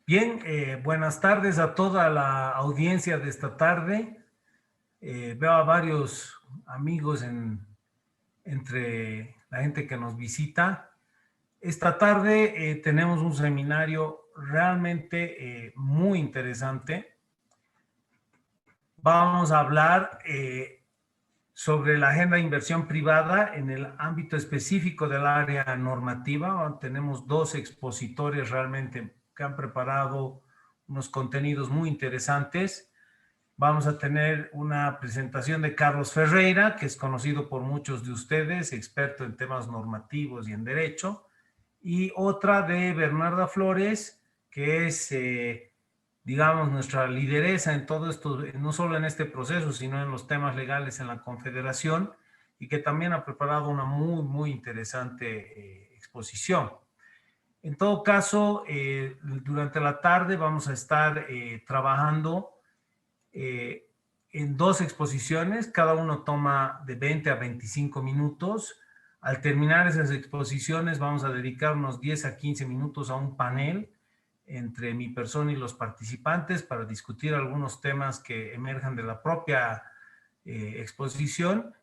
Bien, buenas tardes a toda la audiencia de esta tarde. Veo a varios amigos entre la gente que nos visita. Esta tarde tenemos un seminario realmente muy interesante. Vamos a hablar sobre la agenda de inversión privada en el ámbito específico del área normativa. Tenemos dos expositores realmente que han preparado unos contenidos muy interesantes. Vamos a tener una presentación de Carlos Ferreira, que es conocido por muchos de ustedes, experto en temas normativos y en derecho, y otra de Bernarda Flores, que es, digamos, nuestra lideresa en todo esto, no solo en este proceso, sino en los temas legales en la Confederación, y que también ha preparado una muy interesante exposición. En todo caso, durante la tarde vamos a estar trabajando en dos exposiciones, cada uno toma de 20 a 25 minutos. Al terminar esas exposiciones vamos a dedicar unos 10 a 15 minutos a un panel entre mi persona y los participantes para discutir algunos temas que emerjan de la propia exposición,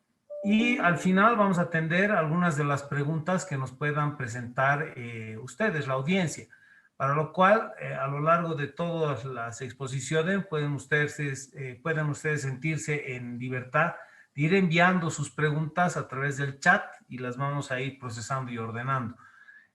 y al final vamos a atender algunas de las preguntas que nos puedan presentar ustedes, la audiencia. Para lo cual, a lo largo de todas las exposiciones, pueden ustedes sentirse en libertad de ir enviando sus preguntas a través del chat y las vamos a ir procesando y ordenando.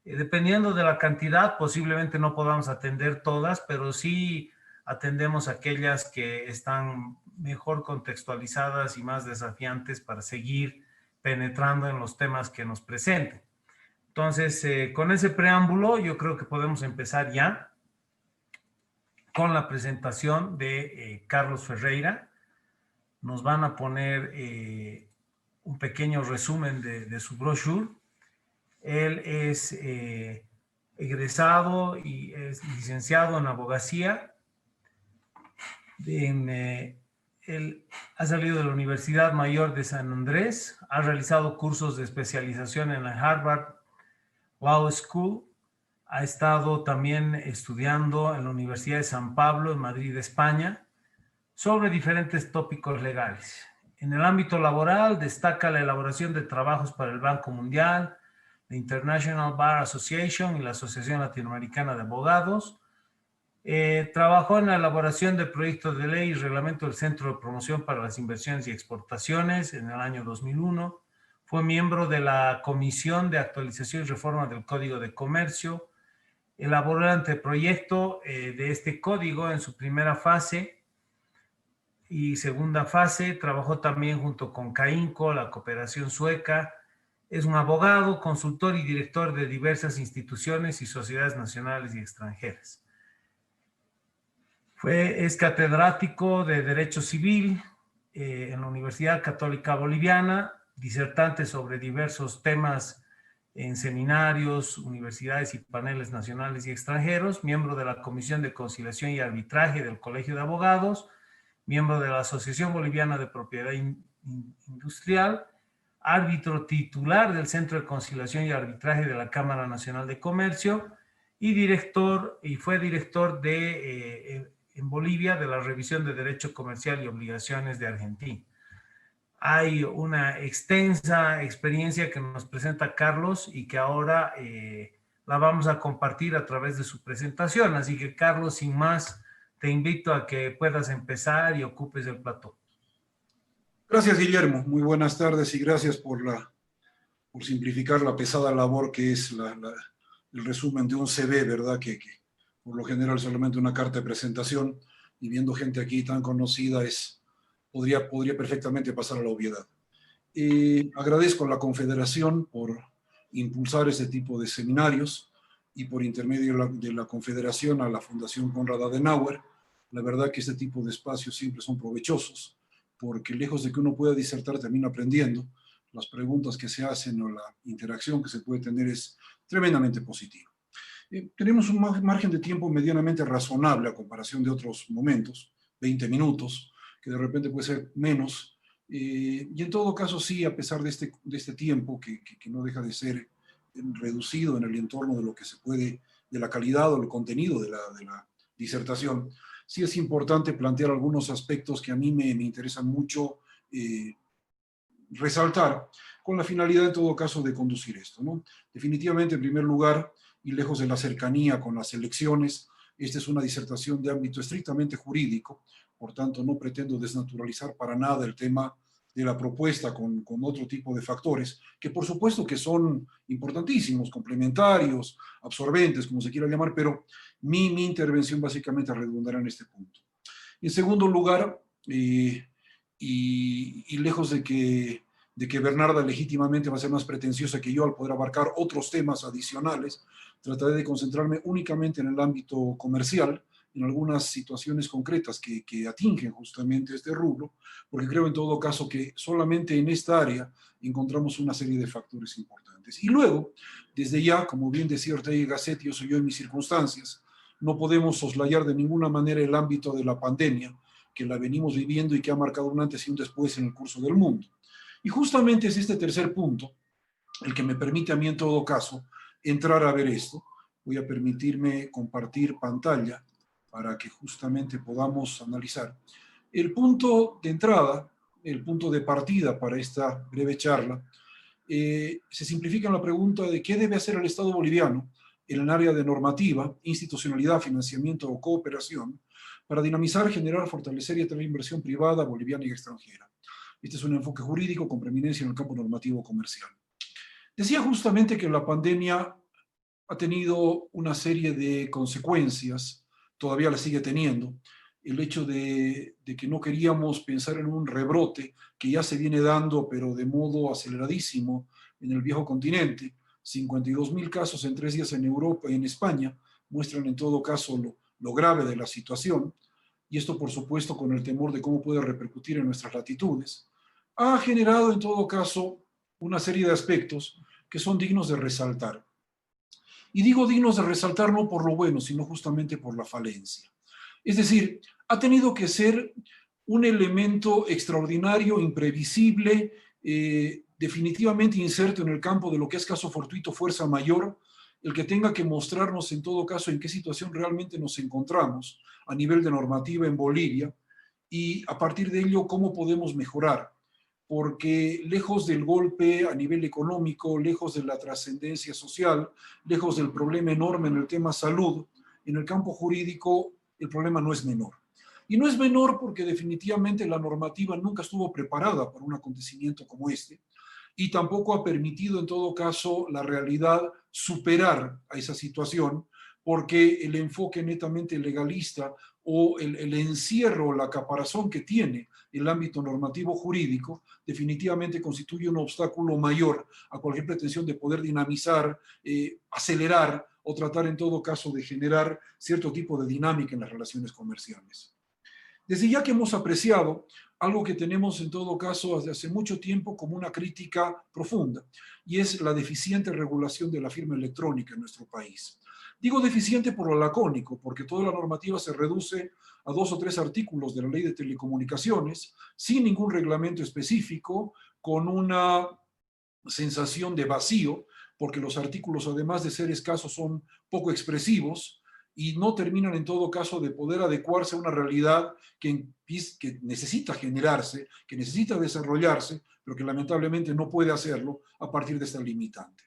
Dependiendo de la cantidad, posiblemente no podamos atender todas, pero sí atendemos aquellas que están mejor contextualizadas y más desafiantes para seguir penetrando en los temas que nos presenten. Entonces, con ese preámbulo, yo creo que podemos empezar ya con la presentación de Carlos Ferreira. Nos van a poner un pequeño resumen de su brochure. Él es egresado y es licenciado en abogacía. Él ha salido de la Universidad Mayor de San Andrés, ha realizado cursos de especialización en la Harvard Law School, ha estado también estudiando en la Universidad de San Pablo, en Madrid, España, sobre diferentes tópicos legales. En el ámbito laboral destaca la elaboración de trabajos para el Banco Mundial, la International Bar Association y la Asociación Latinoamericana de Abogados. Trabajó en la elaboración de proyectos de ley y reglamento del Centro de Promoción para las Inversiones y Exportaciones en el año 2001. Fue miembro de la Comisión de Actualización y Reforma del Código de Comercio. Elaboró el anteproyecto de este código en su primera fase y segunda fase. Trabajó también junto con CAINCO, la cooperación sueca. Es un abogado, consultor y director de diversas instituciones y sociedades nacionales y extranjeras. Es catedrático de Derecho Civil en la Universidad Católica Boliviana, disertante sobre diversos temas en seminarios, universidades y paneles nacionales y extranjeros, miembro de la Comisión de Conciliación y Arbitraje del Colegio de Abogados, miembro de la Asociación Boliviana de Propiedad Industrial, árbitro titular del Centro de Conciliación y Arbitraje de la Cámara Nacional de Comercio y fue director en Bolivia de la Revisión de Derecho Comercial y Obligaciones de Argentina. Hay una extensa experiencia que nos presenta Carlos y que ahora la vamos a compartir a través de su presentación. Así que, Carlos, sin más, te invito a que puedas empezar y ocupes el plató. Gracias, Guillermo. Muy buenas tardes y gracias por simplificar la pesada labor que es el resumen de un CV, ¿verdad? Que por lo general solamente una carta de presentación, y viendo gente aquí tan conocida podría perfectamente pasar a la obviedad. Agradezco a la Confederación por impulsar ese tipo de seminarios y por intermedio de la Confederación a la Fundación Konrad Adenauer. La verdad que este tipo de espacios siempre son provechosos, porque lejos de que uno pueda disertar, termina aprendiendo. Las preguntas que se hacen o la interacción que se puede tener es tremendamente positiva. Tenemos un margen de tiempo medianamente razonable a comparación de otros momentos, 20 minutos, que de repente puede ser menos. Y en todo caso, sí, a pesar de este tiempo, que no deja de ser reducido en el entorno de lo que se puede, de la calidad o el contenido de disertación, sí es importante plantear algunos aspectos que a mí me interesan mucho resaltar, con la finalidad en todo caso de conducir esto, ¿no? Definitivamente, en primer lugar, y lejos de la cercanía con las elecciones, esta es una disertación de ámbito estrictamente jurídico, por tanto no pretendo desnaturalizar para nada el tema de la propuesta con otro tipo de factores, que por supuesto que son importantísimos, complementarios, absorbentes, como se quiera llamar, pero mi intervención básicamente redundará en este punto. En segundo lugar, y lejos de que Bernarda legítimamente va a ser más pretenciosa que yo al poder abarcar otros temas adicionales, trataré de concentrarme únicamente en el ámbito comercial, en algunas situaciones concretas que atingen justamente este rubro, porque creo en todo caso que solamente en esta área encontramos una serie de factores importantes. Y luego, desde ya, como bien decía Ortega y Gasset, yo soy yo en mis circunstancias, no podemos soslayar de ninguna manera el ámbito de la pandemia, que la venimos viviendo y que ha marcado un antes y un después en el curso del mundo. Y justamente es este tercer punto el que me permite a mí en todo caso entrar a ver esto. Voy a permitirme compartir pantalla para que justamente podamos analizar. El punto de entrada, el punto de partida para esta breve charla, se simplifica en la pregunta de qué debe hacer el Estado boliviano en el área de normativa, institucionalidad, financiamiento o cooperación para dinamizar, generar, fortalecer y atraer inversión privada boliviana y extranjera. Este es un enfoque jurídico con preeminencia en el campo normativo comercial. Decía justamente que la pandemia ha tenido una serie de consecuencias, todavía la sigue teniendo. El hecho de que no queríamos pensar en un rebrote que ya se viene dando, pero de modo aceleradísimo en el viejo continente. 52.000 casos en 3 días en Europa y en España muestran en todo caso lo grave de la situación, y esto por supuesto con el temor de cómo puede repercutir en nuestras latitudes, ha generado en todo caso una serie de aspectos que son dignos de resaltar. Y digo dignos de resaltar no por lo bueno, sino justamente por la falencia. Es decir, ha tenido que ser un elemento extraordinario, imprevisible, definitivamente inserto en el campo de lo que es caso fortuito, fuerza mayor, el que tenga que mostrarnos en todo caso en qué situación realmente nos encontramos a nivel de normativa en Bolivia y a partir de ello cómo podemos mejorar. Porque lejos del golpe a nivel económico, lejos de la trascendencia social, lejos del problema enorme en el tema salud, en el campo jurídico el problema no es menor. Y no es menor porque definitivamente la normativa nunca estuvo preparada para un acontecimiento como este y tampoco ha permitido en todo caso la realidad superar a esa situación porque el enfoque netamente legalista o el encierro, la caparazón que tiene el ámbito normativo jurídico definitivamente constituye un obstáculo mayor a cualquier pretensión de poder dinamizar, acelerar o tratar en todo caso de generar cierto tipo de dinámica en las relaciones comerciales. Desde ya que hemos apreciado algo que tenemos en todo caso desde hace mucho tiempo como una crítica profunda, y es la deficiente regulación de la firma electrónica en nuestro país. Digo deficiente por lo lacónico, porque toda la normativa se reduce a 2 o 3 artículos de la Ley de Telecomunicaciones, sin ningún reglamento específico, con una sensación de vacío, porque los artículos, además de ser escasos, son poco expresivos y no terminan en todo caso de poder adecuarse a una realidad que necesita generarse, que necesita desarrollarse, pero que lamentablemente no puede hacerlo a partir de esta limitante.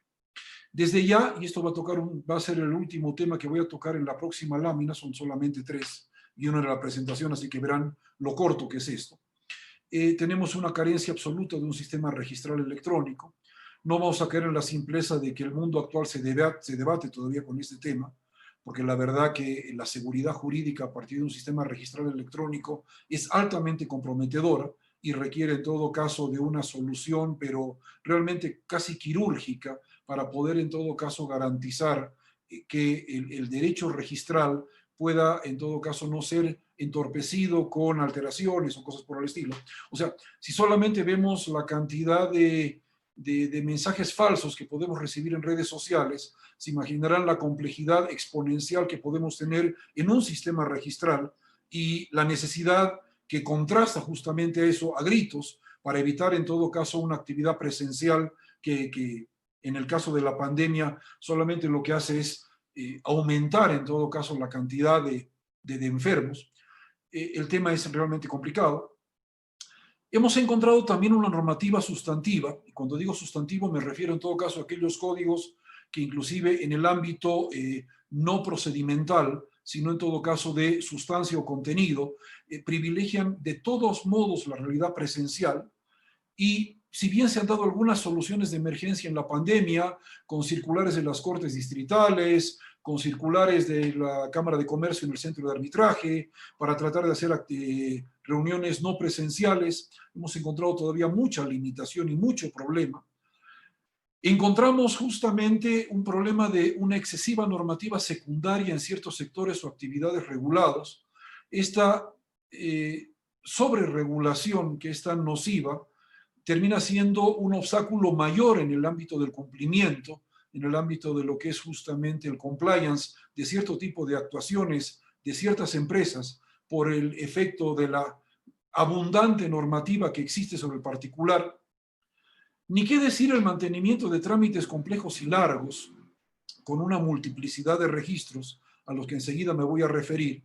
Desde ya, y esto va a ser el último tema que voy a tocar en la próxima lámina, son solamente 3, y una era la presentación, así que verán lo corto que es esto. Tenemos una carencia absoluta de un sistema registral electrónico. No vamos a caer en la simpleza de que el mundo actual se debate todavía con este tema, porque la verdad que la seguridad jurídica a partir de un sistema registral electrónico es altamente comprometedora y requiere en todo caso de una solución, pero realmente casi quirúrgica, para poder en todo caso garantizar que el derecho registral pueda en todo caso no ser entorpecido con alteraciones o cosas por el estilo. O sea, si solamente vemos la cantidad de mensajes falsos que podemos recibir en redes sociales, se imaginarán la complejidad exponencial que podemos tener en un sistema registral y la necesidad que contrasta justamente eso a gritos para evitar en todo caso una actividad presencial que en el caso de la pandemia solamente lo que hace es aumentar en todo caso la cantidad de de enfermos. El tema es realmente complicado. Hemos encontrado también una normativa sustantiva, y cuando digo sustantivo me refiero en todo caso a aquellos códigos que inclusive en el ámbito no procedimental, sino en todo caso de sustancia o contenido, privilegian de todos modos la realidad presencial. Y si bien se han dado algunas soluciones de emergencia en la pandemia, con circulares de las cortes distritales, con circulares de la Cámara de Comercio en el centro de arbitraje, para tratar de hacer reuniones no presenciales, hemos encontrado todavía mucha limitación y mucho problema. Encontramos justamente un problema de una excesiva normativa secundaria en ciertos sectores o actividades regulados. Esta sobreregulación que es tan nociva termina siendo un obstáculo mayor en el ámbito del cumplimiento, en el ámbito de lo que es justamente el compliance de cierto tipo de actuaciones de ciertas empresas por el efecto de la abundante normativa que existe sobre el particular. Ni qué decir el mantenimiento de trámites complejos y largos, con una multiplicidad de registros a los que enseguida me voy a referir,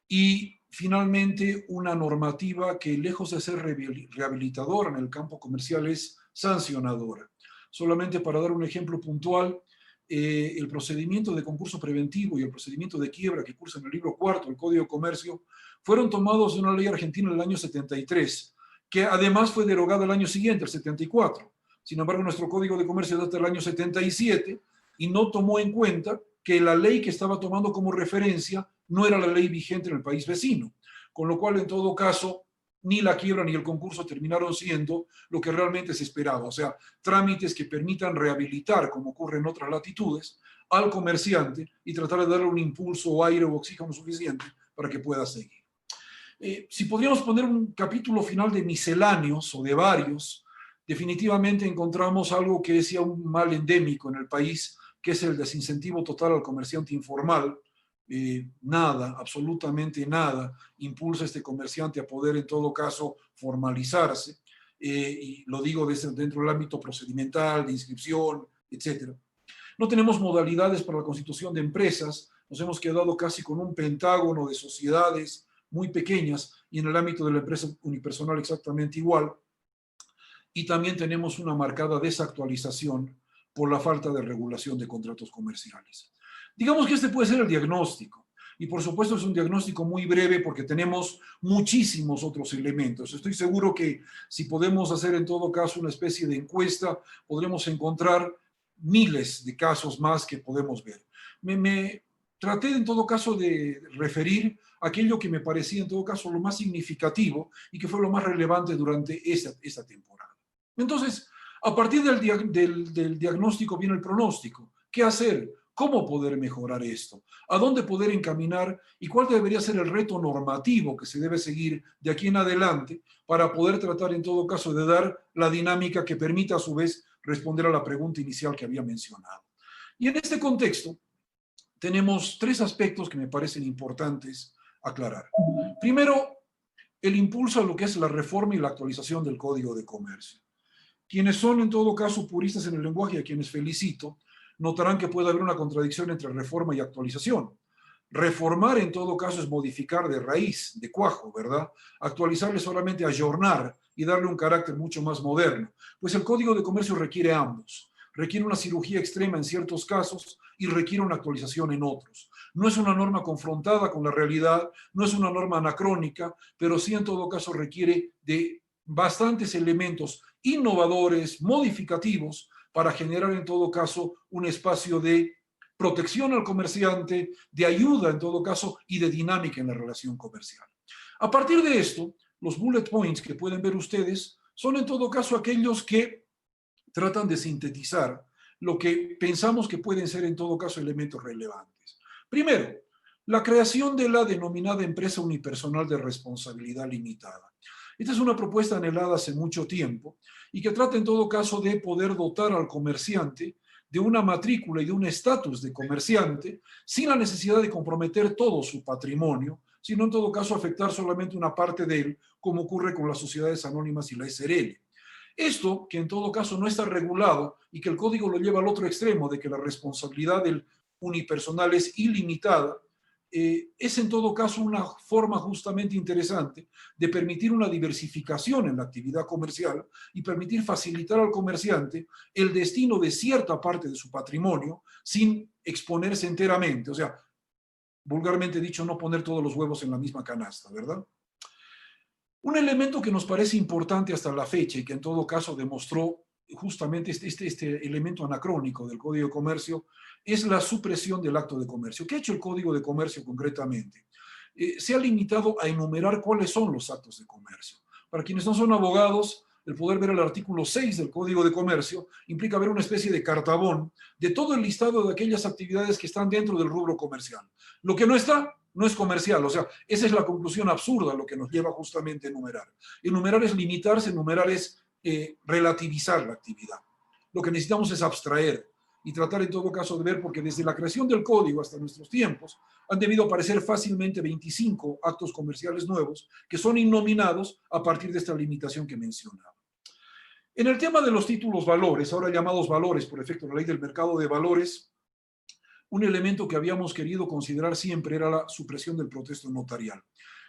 y finalmente una normativa que lejos de ser rehabilitadora en el campo comercial es sancionadora. Solamente para dar un ejemplo puntual, el procedimiento de concurso preventivo y el procedimiento de quiebra que cursa en el libro cuarto del Código de Comercio fueron tomados de una ley argentina del año 73, que además fue derogada el año siguiente, el 74. Sin embargo, nuestro Código de Comercio data del año 77 y no tomó en cuenta que la ley que estaba tomando como referencia no era la ley vigente en el país vecino, con lo cual en todo caso ni la quiebra ni el concurso terminaron siendo lo que realmente se esperaba, o sea, trámites que permitan rehabilitar, como ocurre en otras latitudes, al comerciante y tratar de darle un impulso o aire o oxígeno suficiente para que pueda seguir. Si podríamos poner un capítulo final de misceláneos o de varios, definitivamente encontramos algo que es ya un mal endémico en el país, que es el desincentivo total al comerciante informal. Nada, absolutamente nada, impulsa a este comerciante a poder en todo caso formalizarse, y lo digo dentro del ámbito procedimental, de inscripción, etc. No tenemos modalidades para la constitución de empresas, nos hemos quedado casi con un pentágono de sociedades muy pequeñas y en el ámbito de la empresa unipersonal exactamente igual. Y también tenemos una marcada desactualización por la falta de regulación de contratos comerciales. Digamos que este puede ser el diagnóstico. Y por supuesto es un diagnóstico muy breve porque tenemos muchísimos otros elementos. Estoy seguro que si podemos hacer en todo caso una especie de encuesta, podremos encontrar miles de casos más que podemos ver. Me traté en todo caso de referir aquello que me parecía en todo caso lo más significativo y que fue lo más relevante durante esta temporada. Entonces, a partir del diagnóstico viene el pronóstico. ¿Qué hacer? ¿Cómo poder mejorar esto? ¿A dónde poder encaminar? ¿Y cuál debería ser el reto normativo que se debe seguir de aquí en adelante para poder tratar en todo caso de dar la dinámica que permita a su vez responder a la pregunta inicial que había mencionado? Y en este contexto tenemos tres aspectos que me parecen importantes aclarar. Primero, el impulso a lo que es la reforma y la actualización del Código de Comercio. Quienes son en todo caso puristas en el lenguaje, a quienes felicito, notarán que puede haber una contradicción entre reforma y actualización. Reformar en todo caso es modificar de raíz, de cuajo, ¿verdad? Actualizarle solamente ayornar y darle un carácter mucho más moderno. Pues el Código de Comercio requiere ambos. Requiere una cirugía extrema en ciertos casos y requiere una actualización en otros. No es una norma confrontada con la realidad, no es una norma anacrónica, pero sí en todo caso requiere de bastantes elementos innovadores, modificativos, para generar en todo caso un espacio de protección al comerciante, de ayuda en todo caso y de dinámica en la relación comercial. A partir de esto, los bullet points que pueden ver ustedes son en todo caso aquellos que tratan de sintetizar lo que pensamos que pueden ser en todo caso elementos relevantes. Primero, la creación de la denominada empresa unipersonal de responsabilidad limitada. Esta es una propuesta anhelada hace mucho tiempo y que trata en todo caso de poder dotar al comerciante de una matrícula y de un estatus de comerciante sin la necesidad de comprometer todo su patrimonio, sino en todo caso afectar solamente una parte de él, como ocurre con las sociedades anónimas y la SRL. Esto, que en todo caso no está regulado y que el código lo lleva al otro extremo de que la responsabilidad del unipersonal es ilimitada, es en todo caso una forma justamente interesante de permitir una diversificación en la actividad comercial y permitir facilitar al comerciante el destino de cierta parte de su patrimonio sin exponerse enteramente. O sea, vulgarmente dicho, no poner todos los huevos en la misma canasta, ¿verdad? Un elemento que nos parece importante hasta la fecha y que en todo caso demostró justamente este elemento anacrónico del Código de Comercio es la supresión del acto de comercio. ¿Qué ha hecho el Código de Comercio concretamente? Se ha limitado a enumerar cuáles son los actos de comercio. Para quienes no son abogados, el poder ver el artículo 6 del Código de Comercio implica ver una especie de cartabón de todo el listado de aquellas actividades que están dentro del rubro comercial. Lo que no está, no es comercial. O sea, esa es la conclusión absurda lo que nos lleva justamente a enumerar. Enumerar es limitarse, enumerar es relativizar la actividad. Lo que necesitamos es abstraer y tratar en todo caso de ver, porque desde la creación del código hasta nuestros tiempos han debido aparecer fácilmente 25 actos comerciales nuevos que son innominados a partir de esta limitación que mencionaba. En el tema de los títulos valores, ahora llamados valores por efecto de la ley del mercado de valores, un elemento que habíamos querido considerar siempre era la supresión del protesto notarial.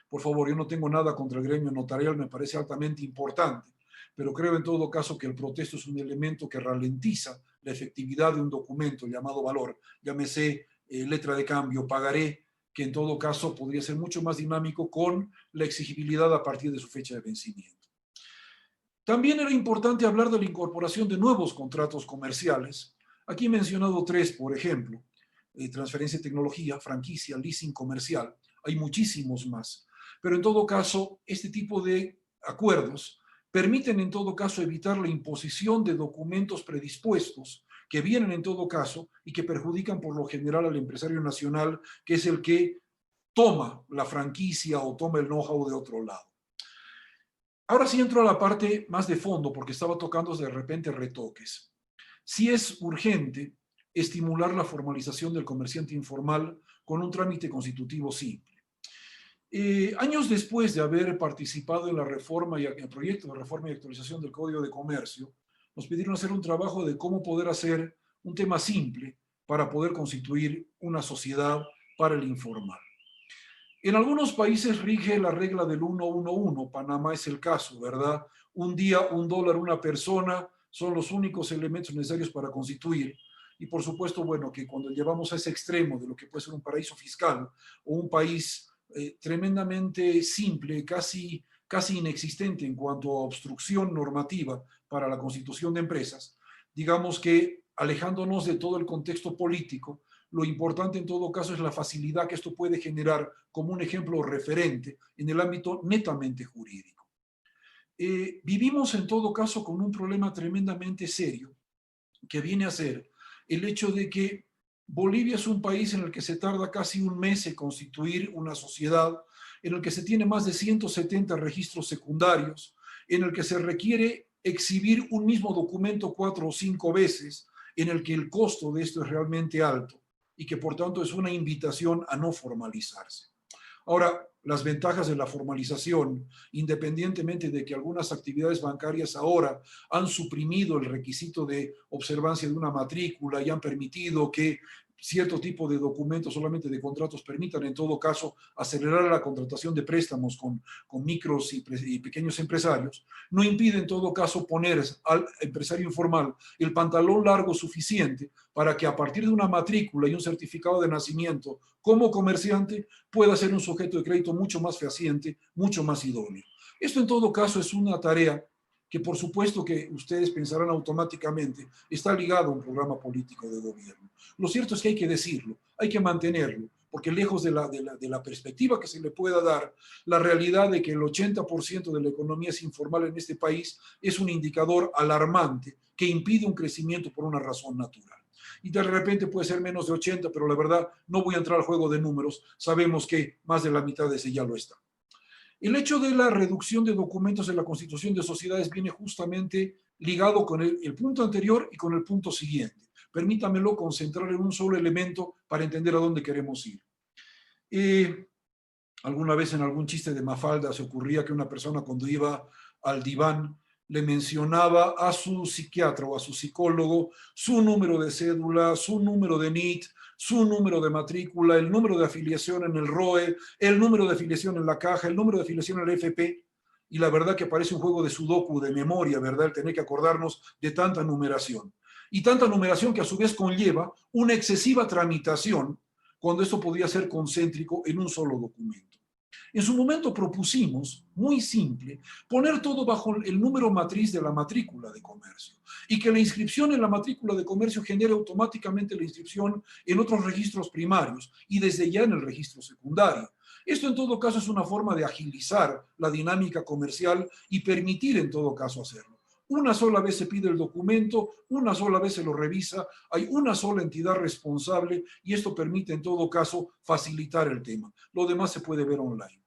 Por favor, yo no tengo nada contra el gremio notarial, me parece altamente importante, pero creo en todo caso que el protesto es un elemento que ralentiza la efectividad de un documento llamado valor, llámese letra de cambio, pagaré, que en todo caso podría ser mucho más dinámico con la exigibilidad a partir de su fecha de vencimiento. También era importante hablar de la incorporación de nuevos contratos comerciales. Aquí he mencionado tres, por ejemplo: transferencia de tecnología, franquicia, leasing comercial. Hay muchísimos más. Pero en todo caso, este tipo de acuerdos permiten en todo caso evitar la imposición de documentos predispuestos que vienen en todo caso y que perjudican por lo general al empresario nacional, que es el que toma la franquicia o toma el know-how de otro lado. Ahora sí entro a la parte más de fondo, porque estaba tocando de repente retoques. Sí es urgente estimular la formalización del comerciante informal con un trámite constitutivo simple. Años después de haber participado en la reforma y el proyecto de reforma y actualización del Código de Comercio, nos pidieron hacer un trabajo de cómo poder hacer un tema simple para poder constituir una sociedad para el informal. En algunos países rige la regla del 1-1-1, Panamá es el caso, ¿verdad? Un día, un dólar, una persona son los únicos elementos necesarios para constituir. Y por supuesto, bueno, que cuando llevamos a ese extremo de lo que puede ser un paraíso fiscal o un país tremendamente simple, casi inexistente en cuanto a obstrucción normativa para la constitución de empresas, digamos que alejándonos de todo el contexto político, lo importante en todo caso es la facilidad que esto puede generar como un ejemplo referente en el ámbito netamente jurídico. Vivimos en todo caso con un problema tremendamente serio que viene a ser el hecho de que Bolivia es un país en el que se tarda casi un mes en constituir una sociedad, en el que se tiene más de 170 registros secundarios, en el que se requiere exhibir un mismo documento 4 o 5 veces, en el que el costo de esto es realmente alto y que por tanto es una invitación a no formalizarse. Ahora, las ventajas de la formalización, independientemente de que algunas actividades bancarias ahora han suprimido el requisito de observancia de una matrícula y han permitido que cierto tipo de documentos, solamente de contratos, permitan en todo caso acelerar la contratación de préstamos con micros y pequeños empresarios, no impide en todo caso poner al empresario informal el pantalón largo suficiente para que a partir de una matrícula y un certificado de nacimiento como comerciante pueda ser un sujeto de crédito mucho más fehaciente, mucho más idóneo. Esto en todo caso es una tarea que por supuesto que ustedes pensarán automáticamente está ligado a un programa político de gobierno. Lo cierto es que hay que decirlo, hay que mantenerlo, porque lejos de la perspectiva que se le pueda dar, la realidad de que el 80% de la economía es informal en este país es un indicador alarmante que impide un crecimiento por una razón natural. Y de repente puede ser menos de 80, pero la verdad no voy a entrar al juego de números, sabemos que más de la mitad de ese ya lo está. El hecho de la reducción de documentos en la constitución de sociedades viene justamente ligado con el punto anterior y con el punto siguiente. Permítamelo concentrar en un solo elemento para entender a dónde queremos ir. Alguna vez en algún chiste de Mafalda se ocurría que una persona cuando iba al diván le mencionaba a su psiquiatra o a su psicólogo su número de cédula, su número de NIT, su número de matrícula, el número de afiliación en el ROE, el número de afiliación en la caja, el número de afiliación en el FP, y la verdad que parece un juego de sudoku, de memoria, ¿verdad? El tener que acordarnos de tanta numeración. Y tanta numeración que a su vez conlleva una excesiva tramitación, cuando esto podría ser concéntrico en un solo documento. En su momento propusimos, muy simple, poner todo bajo el número matriz de la matrícula de comercio y que la inscripción en la matrícula de comercio genere automáticamente la inscripción en otros registros primarios y desde ya en el registro secundario. Esto en todo caso es una forma de agilizar la dinámica comercial y permitir en todo caso hacerlo. Una sola vez se pide el documento, una sola vez se lo revisa, hay una sola entidad responsable y esto permite en todo caso facilitar el tema. Lo demás se puede ver online.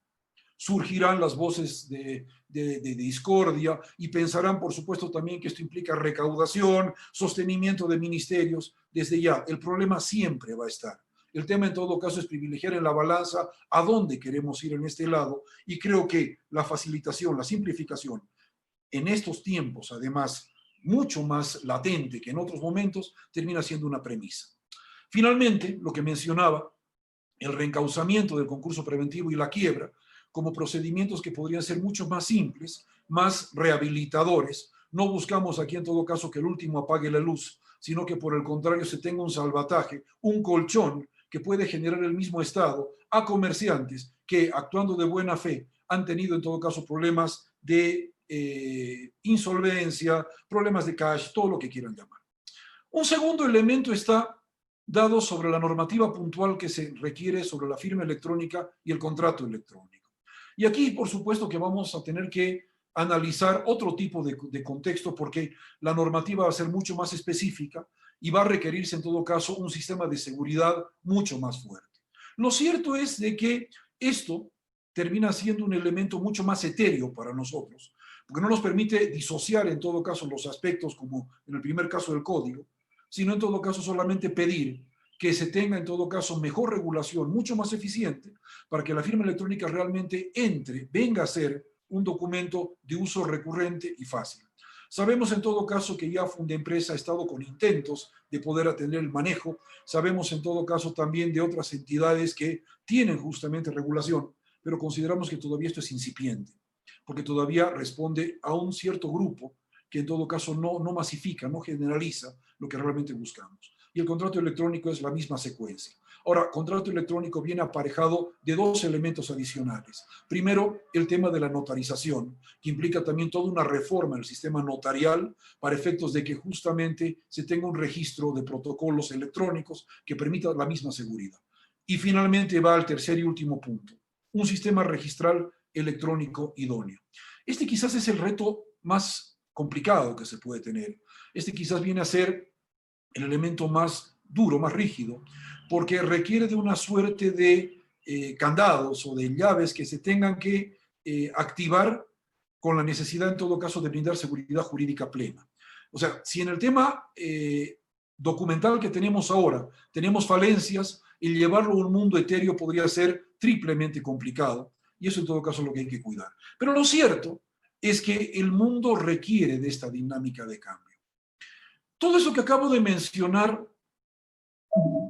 Surgirán las voces de discordia y pensarán, por supuesto, también que esto implica recaudación, sostenimiento de ministerios. Desde ya, el problema siempre va a estar. El tema en todo caso es privilegiar en la balanza a dónde queremos ir en este lado y creo que la facilitación, la simplificación, en estos tiempos, además, mucho más latente que en otros momentos, termina siendo una premisa. Finalmente, lo que mencionaba, el reencauzamiento del concurso preventivo y la quiebra, como procedimientos que podrían ser mucho más simples, más rehabilitadores. No buscamos aquí en todo caso que el último apague la luz, sino que por el contrario se tenga un salvataje, un colchón que puede generar el mismo Estado a comerciantes que, actuando de buena fe, han tenido en todo caso problemas de insolvencia, problemas de cash, todo lo que quieran llamar. Un segundo elemento está dado sobre la normativa puntual que se requiere sobre la firma electrónica y el contrato electrónico. Y aquí, por supuesto, que vamos a tener que analizar otro tipo de contexto porque la normativa va a ser mucho más específica y va a requerirse en todo caso un sistema de seguridad mucho más fuerte. Lo cierto es de que esto termina siendo un elemento mucho más etéreo para nosotros, porque no nos permite disociar en todo caso los aspectos, como en el primer caso del código, sino en todo caso solamente pedir que se tenga en todo caso mejor regulación, mucho más eficiente, para que la firma electrónica realmente venga a ser un documento de uso recurrente y fácil. Sabemos en todo caso que ya Fundempresa ha estado con intentos de poder atender el manejo, sabemos en todo caso también de otras entidades que tienen justamente regulación, pero consideramos que todavía esto es incipiente, porque todavía responde a un cierto grupo que en todo caso no masifica, no generaliza lo que realmente buscamos. Y el contrato electrónico es la misma secuencia. Ahora, contrato electrónico viene aparejado de dos elementos adicionales. Primero, el tema de la notarización, que implica también toda una reforma en el sistema notarial para efectos de que justamente se tenga un registro de protocolos electrónicos que permita la misma seguridad. Y finalmente va al tercer y último punto, un sistema registral electrónico idóneo. Este quizás es el reto más complicado que se puede tener. Este quizás viene a ser el elemento más duro, más rígido, porque requiere de una suerte de candados o de llaves que se tengan que activar con la necesidad en todo caso de brindar seguridad jurídica plena. O sea, si en el tema documental que tenemos ahora tenemos falencias, el llevarlo a un mundo etéreo podría ser triplemente complicado, y eso en todo caso es lo que hay que cuidar. Pero lo cierto es que el mundo requiere de esta dinámica de cambio. Todo eso que acabo de mencionar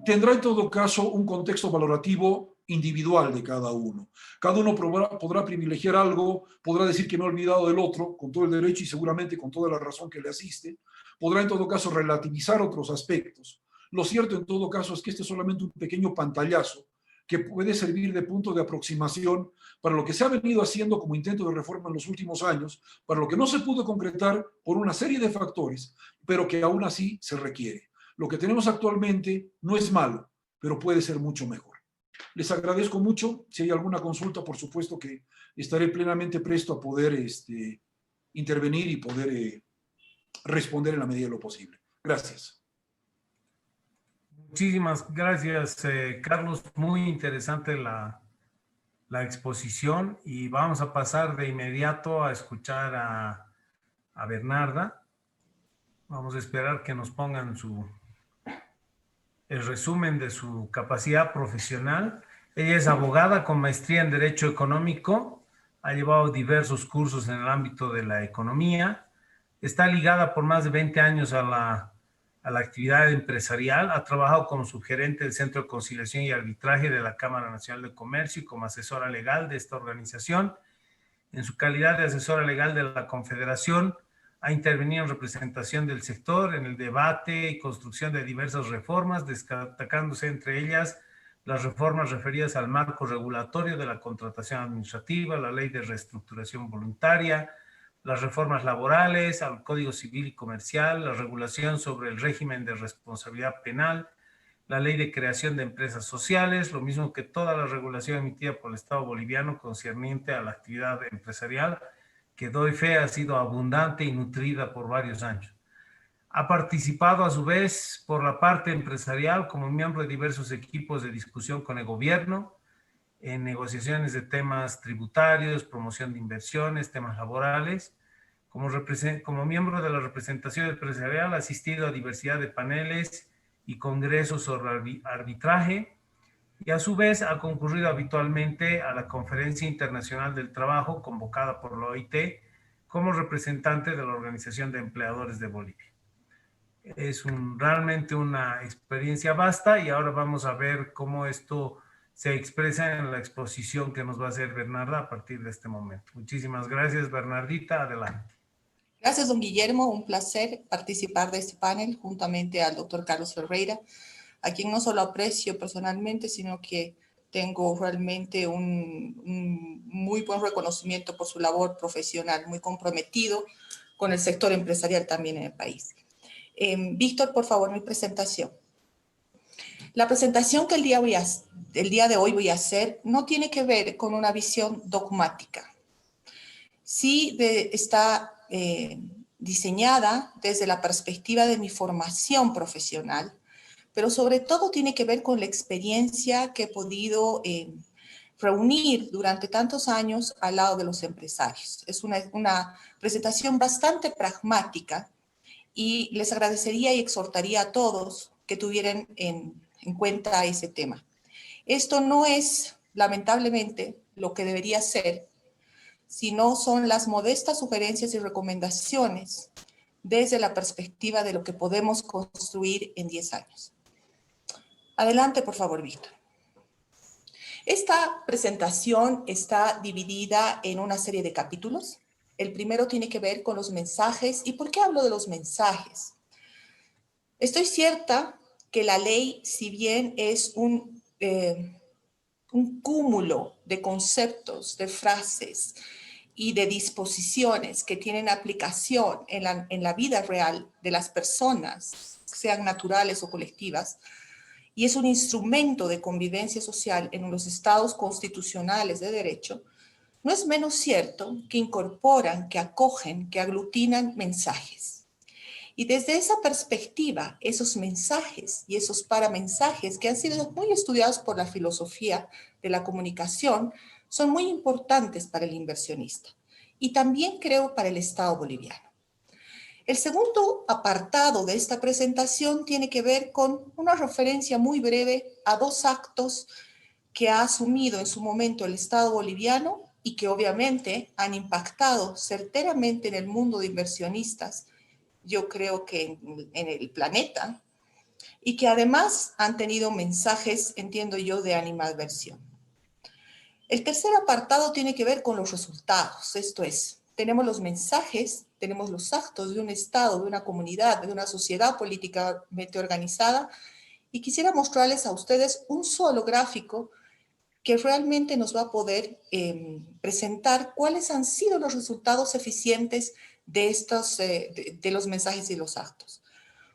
tendrá en todo caso un contexto valorativo individual de cada uno. Cada uno podrá privilegiar algo, podrá decir que me he olvidado del otro, con todo el derecho y seguramente con toda la razón que le asiste. Podrá en todo caso relativizar otros aspectos. Lo cierto en todo caso es que este es solamente un pequeño pantallazo que puede servir de punto de aproximación para lo que se ha venido haciendo como intento de reforma en los últimos años, para lo que no se pudo concretar por una serie de factores, pero que aún así se requiere. Lo que tenemos actualmente no es malo, pero puede ser mucho mejor. Les agradezco mucho. Si hay alguna consulta, por supuesto que estaré plenamente presto a poder intervenir y poder responder en la medida de lo posible. Gracias. Muchísimas gracias, Carlos. Muy interesante la exposición y vamos a pasar de inmediato a escuchar a Bernarda. Vamos a esperar que nos pongan el resumen de su capacidad profesional. Ella es abogada con maestría en Derecho Económico, ha llevado diversos cursos en el ámbito de la economía, Está ligada por más de 20 años a la actividad empresarial. Ha trabajado como subgerente del Centro de Conciliación y Arbitraje de la Cámara Nacional de Comercio y como asesora legal de esta organización. En su calidad de asesora legal de la Confederación, ha intervenido en representación del sector en el debate y construcción de diversas reformas, destacándose entre ellas las reformas referidas al marco regulatorio de la contratación administrativa, la ley de reestructuración voluntaria, las reformas laborales, al Código Civil y Comercial, la regulación sobre el régimen de responsabilidad penal, la ley de creación de empresas sociales, lo mismo que toda la regulación emitida por el Estado boliviano concerniente a la actividad empresarial, que doy fe ha sido abundante y nutrida por varios años. Ha participado a su vez por la parte empresarial como miembro de diversos equipos de discusión con el gobierno, en negociaciones de temas tributarios, promoción de inversiones, temas laborales. Como miembro de la representación empresarial ha asistido a diversidad de paneles y congresos sobre arbitraje, y a su vez ha concurrido habitualmente a la Conferencia Internacional del Trabajo convocada por la OIT como representante de la Organización de Empleadores de Bolivia. Es realmente una experiencia vasta y ahora vamos a ver cómo esto se expresa en la exposición que nos va a hacer Bernarda a partir de este momento. Muchísimas gracias, Bernardita. Adelante. Gracias, don Guillermo. Un placer participar de este panel juntamente al doctor Carlos Ferreira, a quien no solo aprecio personalmente, sino que tengo realmente un muy buen reconocimiento por su labor profesional, muy comprometido con el sector empresarial también en el país. Víctor, por favor, mi presentación. La presentación que el día de hoy voy a hacer no tiene que ver con una visión dogmática. Sí está diseñada desde la perspectiva de mi formación profesional, pero sobre todo tiene que ver con la experiencia que he podido reunir durante tantos años al lado de los empresarios. Es una presentación bastante pragmática y les agradecería y exhortaría a todos que tuvieran en cuenta ese tema. Esto no es, lamentablemente, lo que debería ser, sino son las modestas sugerencias y recomendaciones desde la perspectiva de lo que podemos construir en 10 años. Adelante, por favor, Víctor. Esta presentación está dividida en una serie de capítulos. El primero tiene que ver con los mensajes. ¿Y por qué hablo de los mensajes? Estoy cierta que la ley, si bien es un cúmulo de conceptos, de frases y de disposiciones que tienen aplicación en la vida real de las personas, sean naturales o colectivas, y es un instrumento de convivencia social en los estados constitucionales de derecho, no es menos cierto que incorporan, que acogen, que aglutinan mensajes. Y desde esa perspectiva, esos mensajes y esos paramensajes que han sido muy estudiados por la filosofía de la comunicación son muy importantes para el inversionista y también creo para el Estado boliviano. El segundo apartado de esta presentación tiene que ver con una referencia muy breve a dos actos que ha asumido en su momento el Estado boliviano y que obviamente han impactado certeramente en el mundo de inversionistas, yo creo que en el planeta, y que además han tenido mensajes, entiendo yo, de animadversión. El tercer apartado tiene que ver con los resultados, esto es, tenemos los mensajes, tenemos los actos de un Estado, de una comunidad, de una sociedad políticamente organizada, y quisiera mostrarles a ustedes un solo gráfico que realmente nos va a poder presentar cuáles han sido los resultados eficientes de los mensajes y los actos.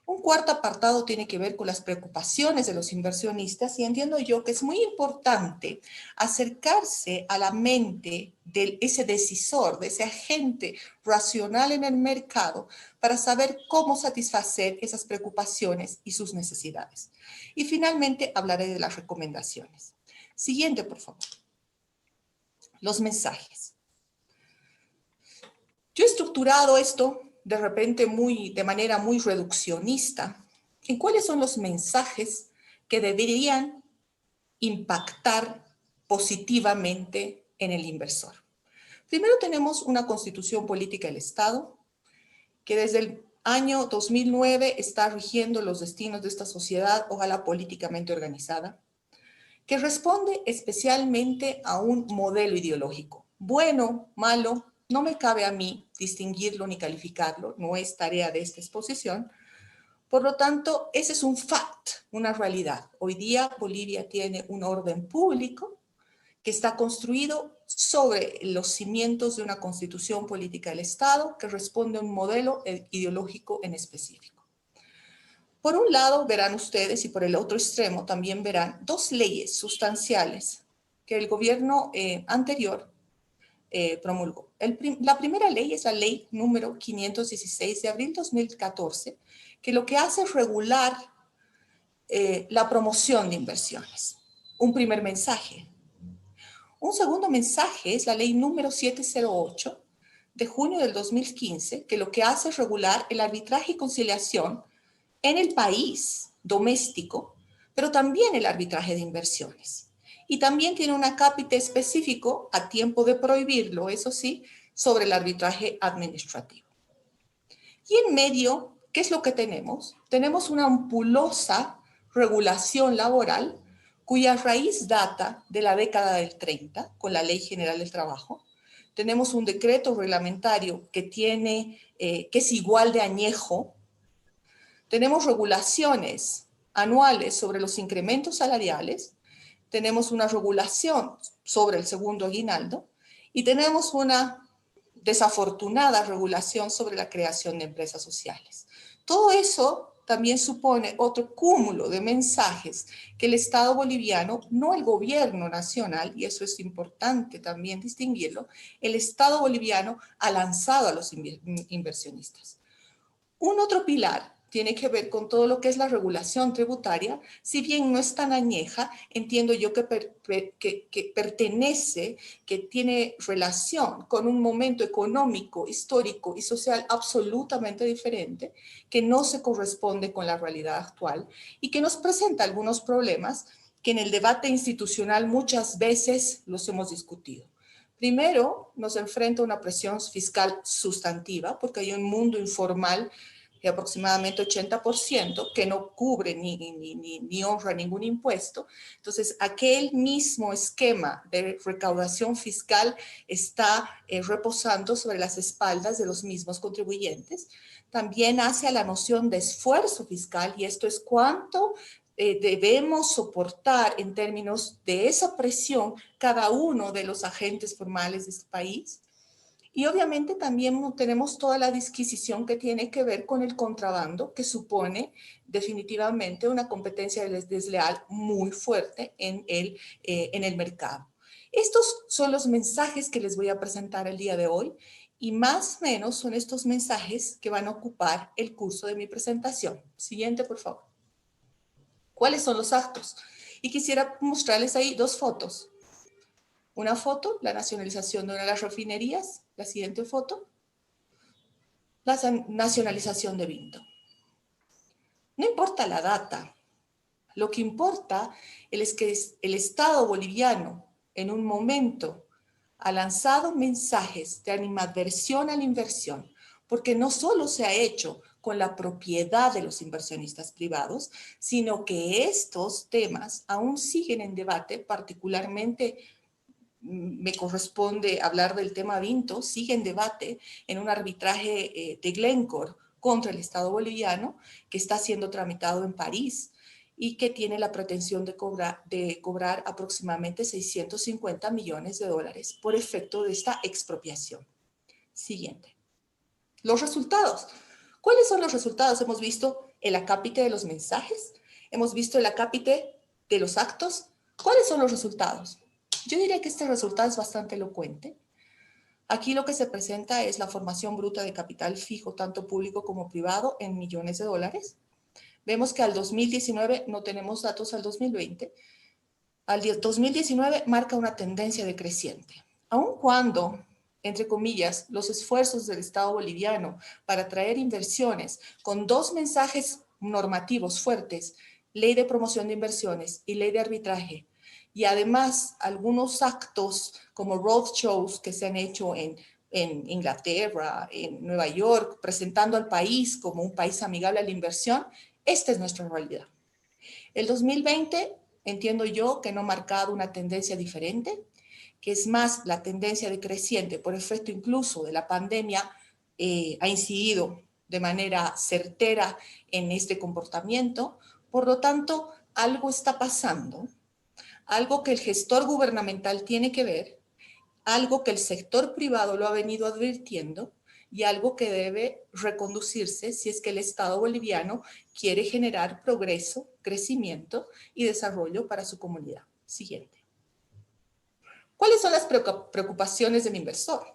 Un cuarto apartado tiene que ver con las preocupaciones de los inversionistas y entiendo yo que es muy importante acercarse a la mente de ese decisor, de ese agente racional en el mercado para saber cómo satisfacer esas preocupaciones y sus necesidades. Y finalmente hablaré de las recomendaciones. Siguiente, por favor. Los mensajes. Yo he estructurado esto de repente de manera muy reduccionista en cuáles son los mensajes que deberían impactar positivamente en el inversor. Primero tenemos una constitución política del Estado que desde el año 2009 está rigiendo los destinos de esta sociedad, ojalá políticamente organizada, que responde especialmente a un modelo ideológico. Bueno, malo, no me cabe a mí distinguirlo ni calificarlo, no es tarea de esta exposición. Por lo tanto, ese es un fact, una realidad. Hoy día Bolivia tiene un orden público que está construido sobre los cimientos de una constitución política del Estado que responde a un modelo ideológico en específico. Por un lado verán ustedes, y por el otro extremo también verán, dos leyes sustanciales que el gobierno anterior promulgó. La primera ley es la ley número 516 de abril 2014, que lo que hace es regular la promoción de inversiones. Un primer mensaje. Un segundo mensaje es la ley número 708 de junio del 2015, que lo que hace es regular el arbitraje y conciliación en el país doméstico, pero también el arbitraje de inversiones. Y también tiene un acápite específico, a tiempo de prohibirlo, eso sí, sobre el arbitraje administrativo. Y en medio, ¿qué es lo que tenemos? Tenemos una ampulosa regulación laboral cuya raíz data de la década del 30, con la Ley General del Trabajo. Tenemos un decreto reglamentario que es igual de añejo. Tenemos regulaciones anuales sobre los incrementos salariales, tenemos una regulación sobre el segundo aguinaldo y tenemos una desafortunada regulación sobre la creación de empresas sociales. Todo eso también supone otro cúmulo de mensajes que el Estado boliviano, no el gobierno nacional, y eso es importante también distinguirlo, el Estado boliviano ha lanzado a los inversionistas. Un otro pilar tiene que ver con todo lo que es la regulación tributaria. Si bien no es tan añeja, entiendo yo que pertenece, que tiene relación con un momento económico, histórico y social absolutamente diferente, que no se corresponde con la realidad actual y que nos presenta algunos problemas que en el debate institucional muchas veces los hemos discutido. Primero, nos enfrenta una presión fiscal sustantiva, porque hay un mundo informal de aproximadamente 80%, que no cubre ni honra ningún impuesto. Entonces, aquel mismo esquema de recaudación fiscal está reposando sobre las espaldas de los mismos contribuyentes. También hace a la noción de esfuerzo fiscal, y esto es cuánto debemos soportar en términos de esa presión cada uno de los agentes formales de este país. Y obviamente también tenemos toda la disquisición que tiene que ver con el contrabando, que supone definitivamente una competencia desleal muy fuerte en el mercado. Estos son los mensajes que les voy a presentar el día de hoy y más o menos son estos mensajes que van a ocupar el curso de mi presentación. Siguiente, por favor. ¿Cuáles son los actos? Y quisiera mostrarles ahí dos fotos. Una foto, la nacionalización de una de las refinerías. La siguiente foto, la nacionalización de Vinto. No importa la data, lo que importa es que el Estado boliviano en un momento ha lanzado mensajes de animadversión a la inversión, porque no solo se ha hecho con la propiedad de los inversionistas privados, sino que estos temas aún siguen en debate, particularmente me corresponde hablar del tema Vinto, sigue en debate en un arbitraje de Glencore contra el Estado boliviano que está siendo tramitado en París y que tiene la pretensión de cobrar aproximadamente 650 millones de dólares por efecto de esta expropiación. Siguiente. Los resultados. ¿Cuáles son los resultados? Hemos visto el acápite de los mensajes, hemos visto el acápite de los actos. ¿Cuáles son los resultados? Yo diría que este resultado es bastante elocuente. Aquí lo que se presenta es la formación bruta de capital fijo, tanto público como privado, en millones de dólares. Vemos que al 2019, no tenemos datos al 2020, al 2019 marca una tendencia decreciente. Aun cuando, entre comillas, los esfuerzos del Estado boliviano para atraer inversiones con dos mensajes normativos fuertes, ley de promoción de inversiones y ley de arbitraje, y además algunos actos como roadshows que se han hecho en en Inglaterra, en Nueva York, presentando al país como un país amigable a la inversión. Esta es nuestra realidad. El 2020, entiendo yo que no ha marcado una tendencia diferente, que es más la tendencia decreciente por efecto incluso de la pandemia, ha incidido de manera certera en este comportamiento. Por lo tanto, algo está pasando, algo que el gestor gubernamental tiene que ver, algo que el sector privado lo ha venido advirtiendo y algo que debe reconducirse si es que el Estado boliviano quiere generar progreso, crecimiento y desarrollo para su comunidad. Siguiente. ¿Cuáles son las preocupaciones del inversor?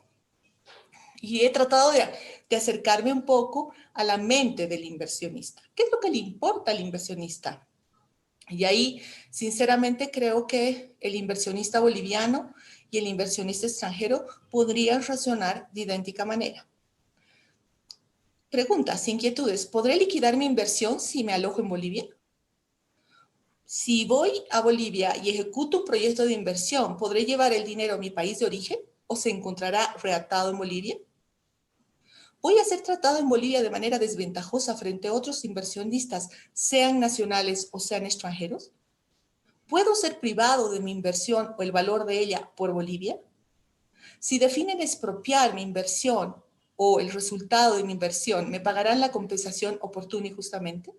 Y he tratado de acercarme un poco a la mente del inversionista. ¿Qué es lo que le importa al inversionista? Y ahí, sinceramente, creo que el inversionista boliviano y el inversionista extranjero podrían razonar de idéntica manera. Preguntas, inquietudes. ¿Podré liquidar mi inversión si me alojo en Bolivia? Si voy a Bolivia y ejecuto un proyecto de inversión, ¿podré llevar el dinero a mi país de origen o se encontrará reatado en Bolivia? ¿Voy a ser tratado en Bolivia de manera desventajosa frente a otros inversionistas, sean nacionales o sean extranjeros? ¿Puedo ser privado de mi inversión o el valor de ella por Bolivia? Si definen expropiar mi inversión o el resultado de mi inversión, ¿me pagarán la compensación oportuna y justamente?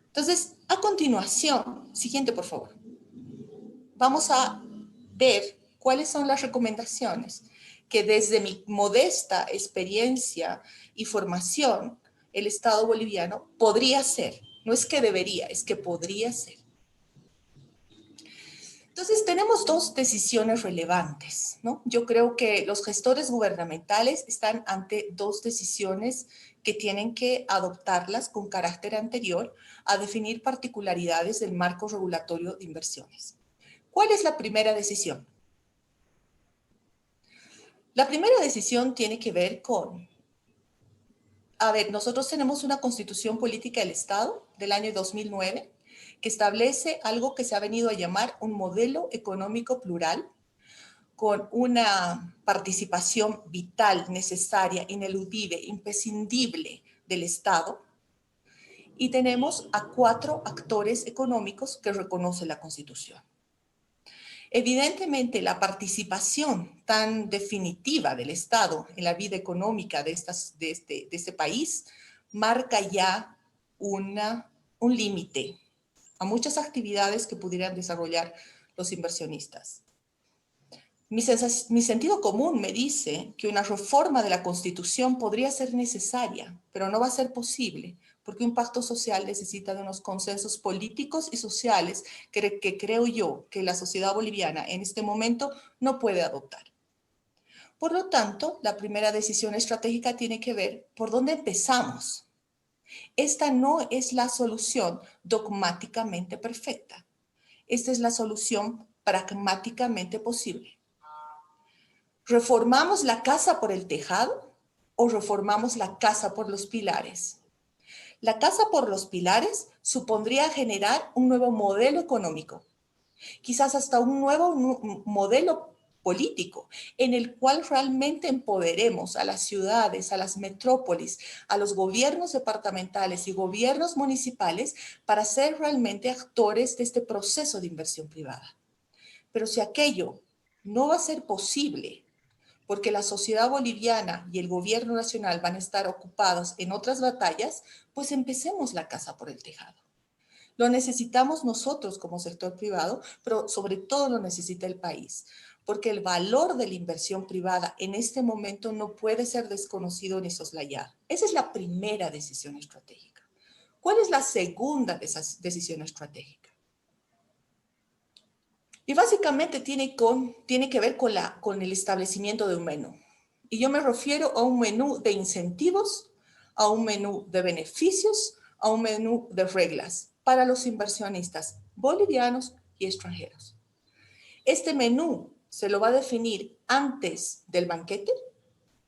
Entonces, a continuación, siguiente por favor, vamos a ver cuáles son las recomendaciones que desde mi modesta experiencia y formación, el Estado boliviano podría hacer. No es que debería, es que podría hacer. Entonces, tenemos dos decisiones relevantes, ¿no? Yo creo que los gestores gubernamentales están ante dos decisiones que tienen que adoptarlas con carácter anterior a definir particularidades del marco regulatorio de inversiones. ¿Cuál es la primera decisión? La primera decisión tiene que ver con, nosotros tenemos una constitución política del Estado del año 2009 que establece algo que se ha venido a llamar un modelo económico plural con una participación vital, necesaria, ineludible, imprescindible del Estado. Y tenemos a 4 actores económicos que reconoce la Constitución. Evidentemente, la participación tan definitiva del Estado en la vida económica de este país marca ya un límite a muchas actividades que pudieran desarrollar los inversionistas. Mi sentido común me dice que una reforma de la Constitución podría ser necesaria, pero no va a ser posible, porque un pacto social necesita de unos consensos políticos y sociales que creo yo que la sociedad boliviana en este momento no puede adoptar. Por lo tanto, la primera decisión estratégica tiene que ver por dónde empezamos. Esta no es la solución dogmáticamente perfecta. Esta es la solución pragmáticamente posible. ¿Reformamos la casa por el tejado o reformamos la casa por los pilares? La casa por los pilares supondría generar un nuevo modelo económico, quizás hasta un nuevo modelo político, en el cual realmente empoderemos a las ciudades, a las metrópolis, a los gobiernos departamentales y gobiernos municipales para ser realmente actores de este proceso de inversión privada. Pero si aquello no va a ser posible, porque la sociedad boliviana y el gobierno nacional van a estar ocupados en otras batallas, pues empecemos la casa por el tejado. Lo necesitamos nosotros como sector privado, pero sobre todo lo necesita el país, porque el valor de la inversión privada en este momento no puede ser desconocido ni soslayado. Esa es la primera decisión estratégica. ¿Cuál es la segunda de esas decisiones estratégicas? Y básicamente tiene que ver con el establecimiento de un menú. Y yo me refiero a un menú de incentivos, a un menú de beneficios, a un menú de reglas para los inversionistas bolivianos y extranjeros. Este menú se lo va a definir antes del banquete,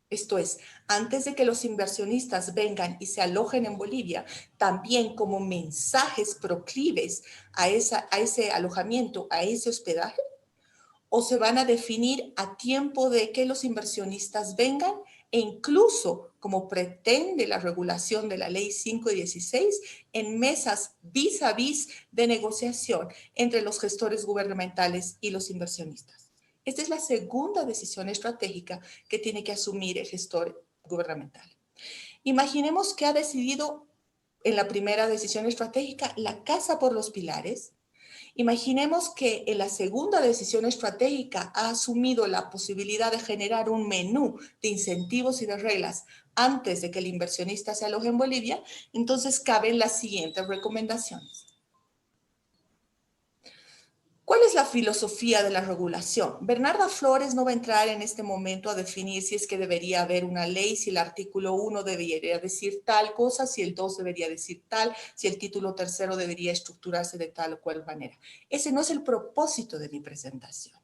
esto es, antes de que los inversionistas vengan y se alojen en Bolivia, también como mensajes proclives a ese alojamiento, a ese hospedaje, o se van a definir a tiempo de que los inversionistas vengan e incluso, como pretende la regulación de la Ley 5 y 16, en mesas vis a vis de negociación entre los gestores gubernamentales y los inversionistas. Esta es la segunda decisión estratégica que tiene que asumir el gestor gubernamental. Imaginemos que ha decidido en la primera decisión estratégica la casa por los pilares. Imaginemos que en la segunda decisión estratégica ha asumido la posibilidad de generar un menú de incentivos y de reglas antes de que el inversionista se aloje en Bolivia. Entonces caben las siguientes recomendaciones. ¿Cuál es la filosofía de la regulación? Bernarda Flores no va a entrar en este momento a definir si es que debería haber una ley, si el artículo 1 debería decir tal cosa, si el 2 debería decir tal, si el título tercero debería estructurarse de tal o cual manera. Ese no es el propósito de mi presentación.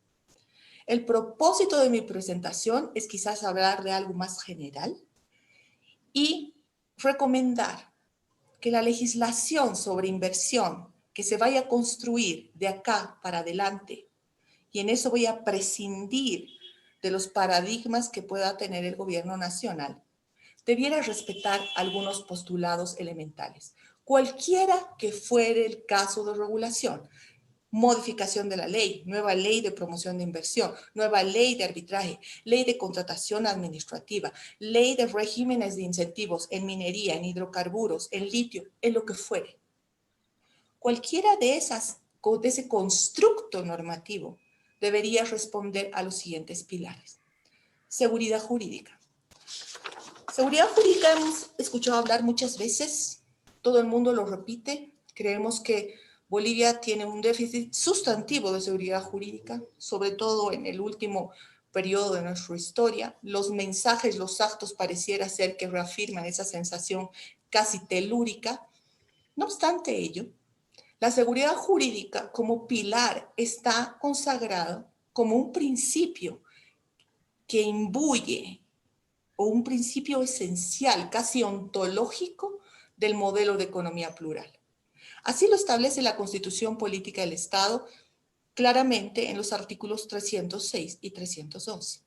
El propósito de mi presentación es quizás hablar de algo más general y recomendar que la legislación sobre inversión que se vaya a construir de acá para adelante, y en eso voy a prescindir de los paradigmas que pueda tener el gobierno nacional, debiera respetar algunos postulados elementales, cualquiera que fuere el caso de regulación. Modificación de la ley, nueva ley de promoción de inversión, nueva ley de arbitraje, ley de contratación administrativa, ley de regímenes de incentivos en minería, en hidrocarburos, en litio, en lo que fuere. Cualquiera de ese constructo normativo debería responder a los siguientes pilares. Seguridad jurídica. Seguridad jurídica hemos escuchado hablar muchas veces, todo el mundo lo repite, creemos que Bolivia tiene un déficit sustantivo de seguridad jurídica, sobre todo en el último periodo de nuestra historia. Los mensajes, los actos pareciera ser que reafirman esa sensación casi telúrica. No obstante ello, la seguridad jurídica como pilar está consagrado como un principio que imbuye o un principio esencial, casi ontológico, del modelo de economía plural. Así lo establece la Constitución Política del Estado claramente en los artículos 306 y 311.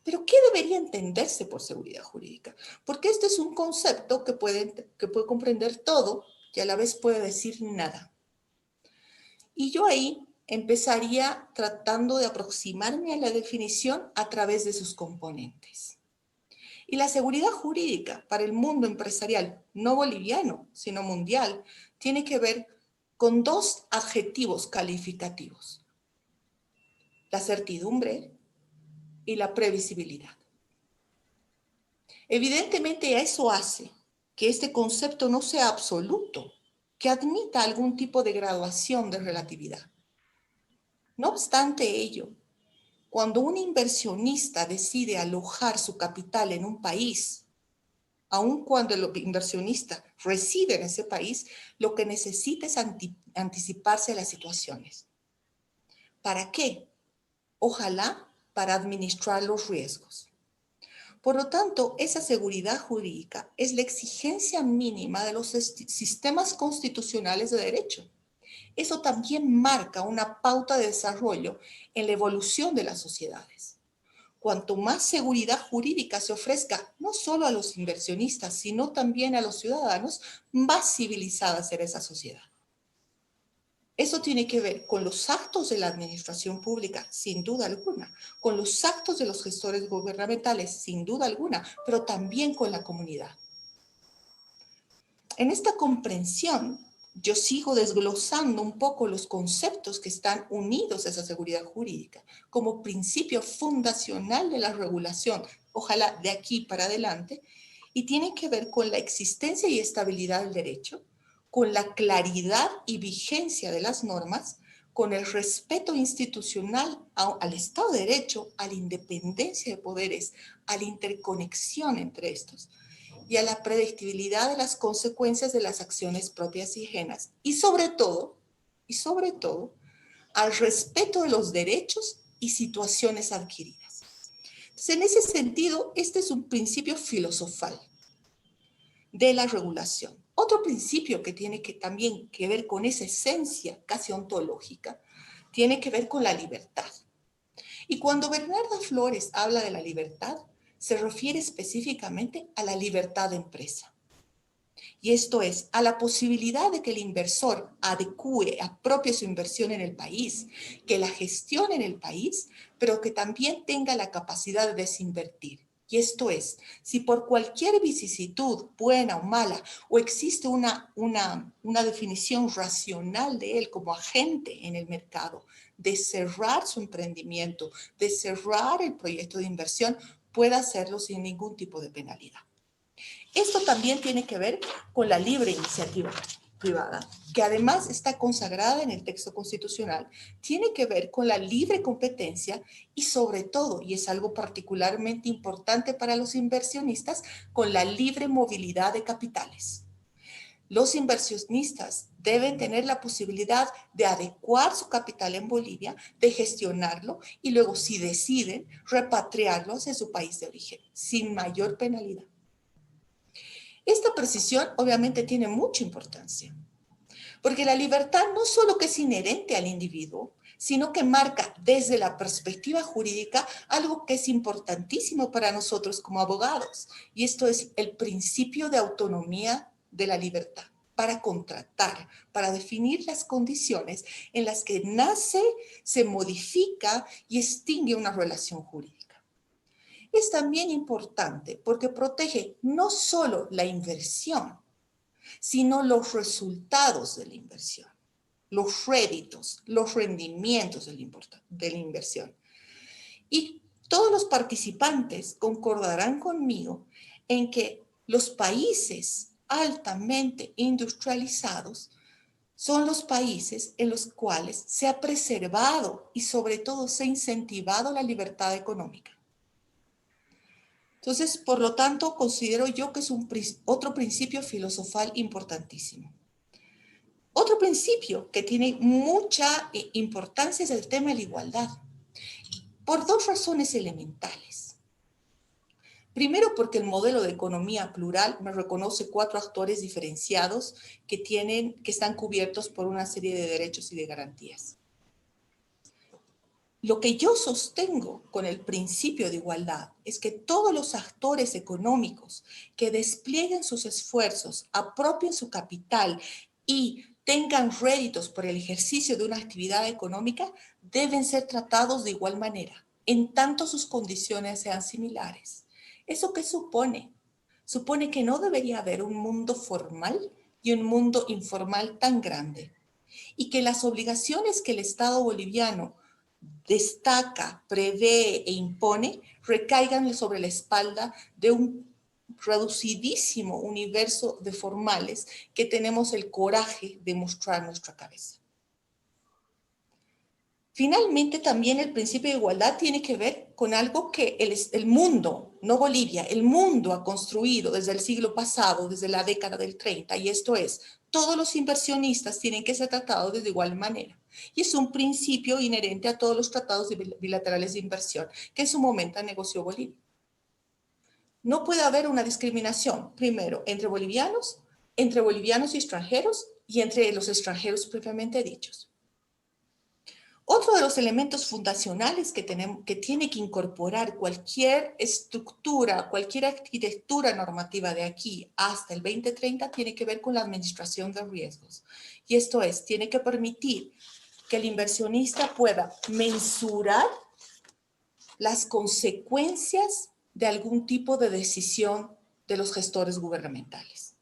Pero, ¿qué debería entenderse por seguridad jurídica? Porque este es un concepto que puede comprender todo y a la vez puede decir nada. Y yo ahí empezaría tratando de aproximarme a la definición a través de sus componentes. Y la seguridad jurídica para el mundo empresarial, no boliviano, sino mundial, tiene que ver con dos adjetivos calificativos: la certidumbre y la previsibilidad. Evidentemente eso hace que este concepto no sea absoluto, que admita algún tipo de graduación de relatividad. No obstante ello, cuando un inversionista decide alojar su capital en un país, aun cuando el inversionista reside en ese país, lo que necesita es anticiparse a las situaciones. ¿Para qué? Ojalá para administrar los riesgos. Por lo tanto, esa seguridad jurídica es la exigencia mínima de los sistemas constitucionales de derecho. Eso también marca una pauta de desarrollo en la evolución de las sociedades. Cuanto más seguridad jurídica se ofrezca, no solo a los inversionistas, sino también a los ciudadanos, más civilizada será esa sociedad. Eso tiene que ver con los actos de la administración pública, sin duda alguna, con los actos de los gestores gubernamentales, sin duda alguna, pero también con la comunidad. En esta comprensión, yo sigo desglosando un poco los conceptos que están unidos a esa seguridad jurídica como principio fundacional de la regulación, ojalá de aquí para adelante, y tiene que ver con la existencia y estabilidad del derecho, con la claridad y vigencia de las normas, con el respeto institucional al Estado de Derecho, a la independencia de poderes, a la interconexión entre estos, y a la predictibilidad de las consecuencias de las acciones propias y ajenas, y sobre todo, al respeto de los derechos y situaciones adquiridas. Entonces, en ese sentido, este es un principio filosofal de la regulación. Otro principio que tiene también que ver con esa esencia casi ontológica, tiene que ver con la libertad. Y cuando Bernarda Flores habla de la libertad, se refiere específicamente a la libertad de empresa. Y esto es, a la posibilidad de que el inversor apropie su inversión en el país, que la gestione en el país, pero que también tenga la capacidad de desinvertir. Y esto es, si por cualquier vicisitud, buena o mala, o existe una definición racional de él como agente en el mercado, de cerrar su emprendimiento, de cerrar el proyecto de inversión, pueda hacerlo sin ningún tipo de penalidad. Esto también tiene que ver con la libre iniciativa privada, que además está consagrada en el texto constitucional, tiene que ver con la libre competencia y sobre todo, y es algo particularmente importante para los inversionistas, con la libre movilidad de capitales. Los inversionistas deben tener la posibilidad de adecuar su capital en Bolivia, de gestionarlo y luego, si deciden, repatriarlo hacia su país de origen, sin mayor penalidad. Esta precisión obviamente tiene mucha importancia, porque la libertad no solo que es inherente al individuo, sino que marca desde la perspectiva jurídica algo que es importantísimo para nosotros como abogados, y esto es el principio de autonomía de la libertad para contratar, para definir las condiciones en las que nace, se modifica y extingue una relación jurídica. Es también importante porque protege no solo la inversión, sino los resultados de la inversión, los réditos, los rendimientos de la inversión. Y todos los participantes concordarán conmigo en que los países altamente industrializados son los países en los cuales se ha preservado y sobre todo se ha incentivado la libertad económica. Entonces, por lo tanto, considero yo que es otro principio filosofal importantísimo. Otro principio que tiene mucha importancia es el tema de la igualdad, por dos razones elementales. Primero, porque el modelo de economía plural me reconoce 4 actores diferenciados que están cubiertos por una serie de derechos y de garantías. Lo que yo sostengo con el principio de igualdad es que todos los actores económicos que desplieguen sus esfuerzos, apropien su capital y tengan réditos por el ejercicio de una actividad económica deben ser tratados de igual manera, en tanto sus condiciones sean similares. ¿Eso qué supone? Supone que no debería haber un mundo formal y un mundo informal tan grande, y que las obligaciones que el Estado boliviano destaca, prevé e impone recaigan sobre la espalda de un reducidísimo universo de formales que tenemos el coraje de mostrar nuestra cabeza. Finalmente, también el principio de igualdad tiene que ver con algo que el mundo, no Bolivia, el mundo ha construido desde el siglo pasado, desde la década del 30, y esto es, todos los inversionistas tienen que ser tratados de igual manera. Y es un principio inherente a todos los tratados bilaterales de inversión que en su momento negoció Bolivia. No puede haber una discriminación, primero, entre bolivianos y extranjeros, y entre los extranjeros propiamente dichos. Otro de los elementos fundacionales que tiene que incorporar cualquier estructura, cualquier arquitectura normativa de aquí hasta el 2030 tiene que ver con la administración de riesgos. Y esto es, tiene que permitir que el inversionista pueda mensurar las consecuencias de algún tipo de decisión de los gestores gubernamentales.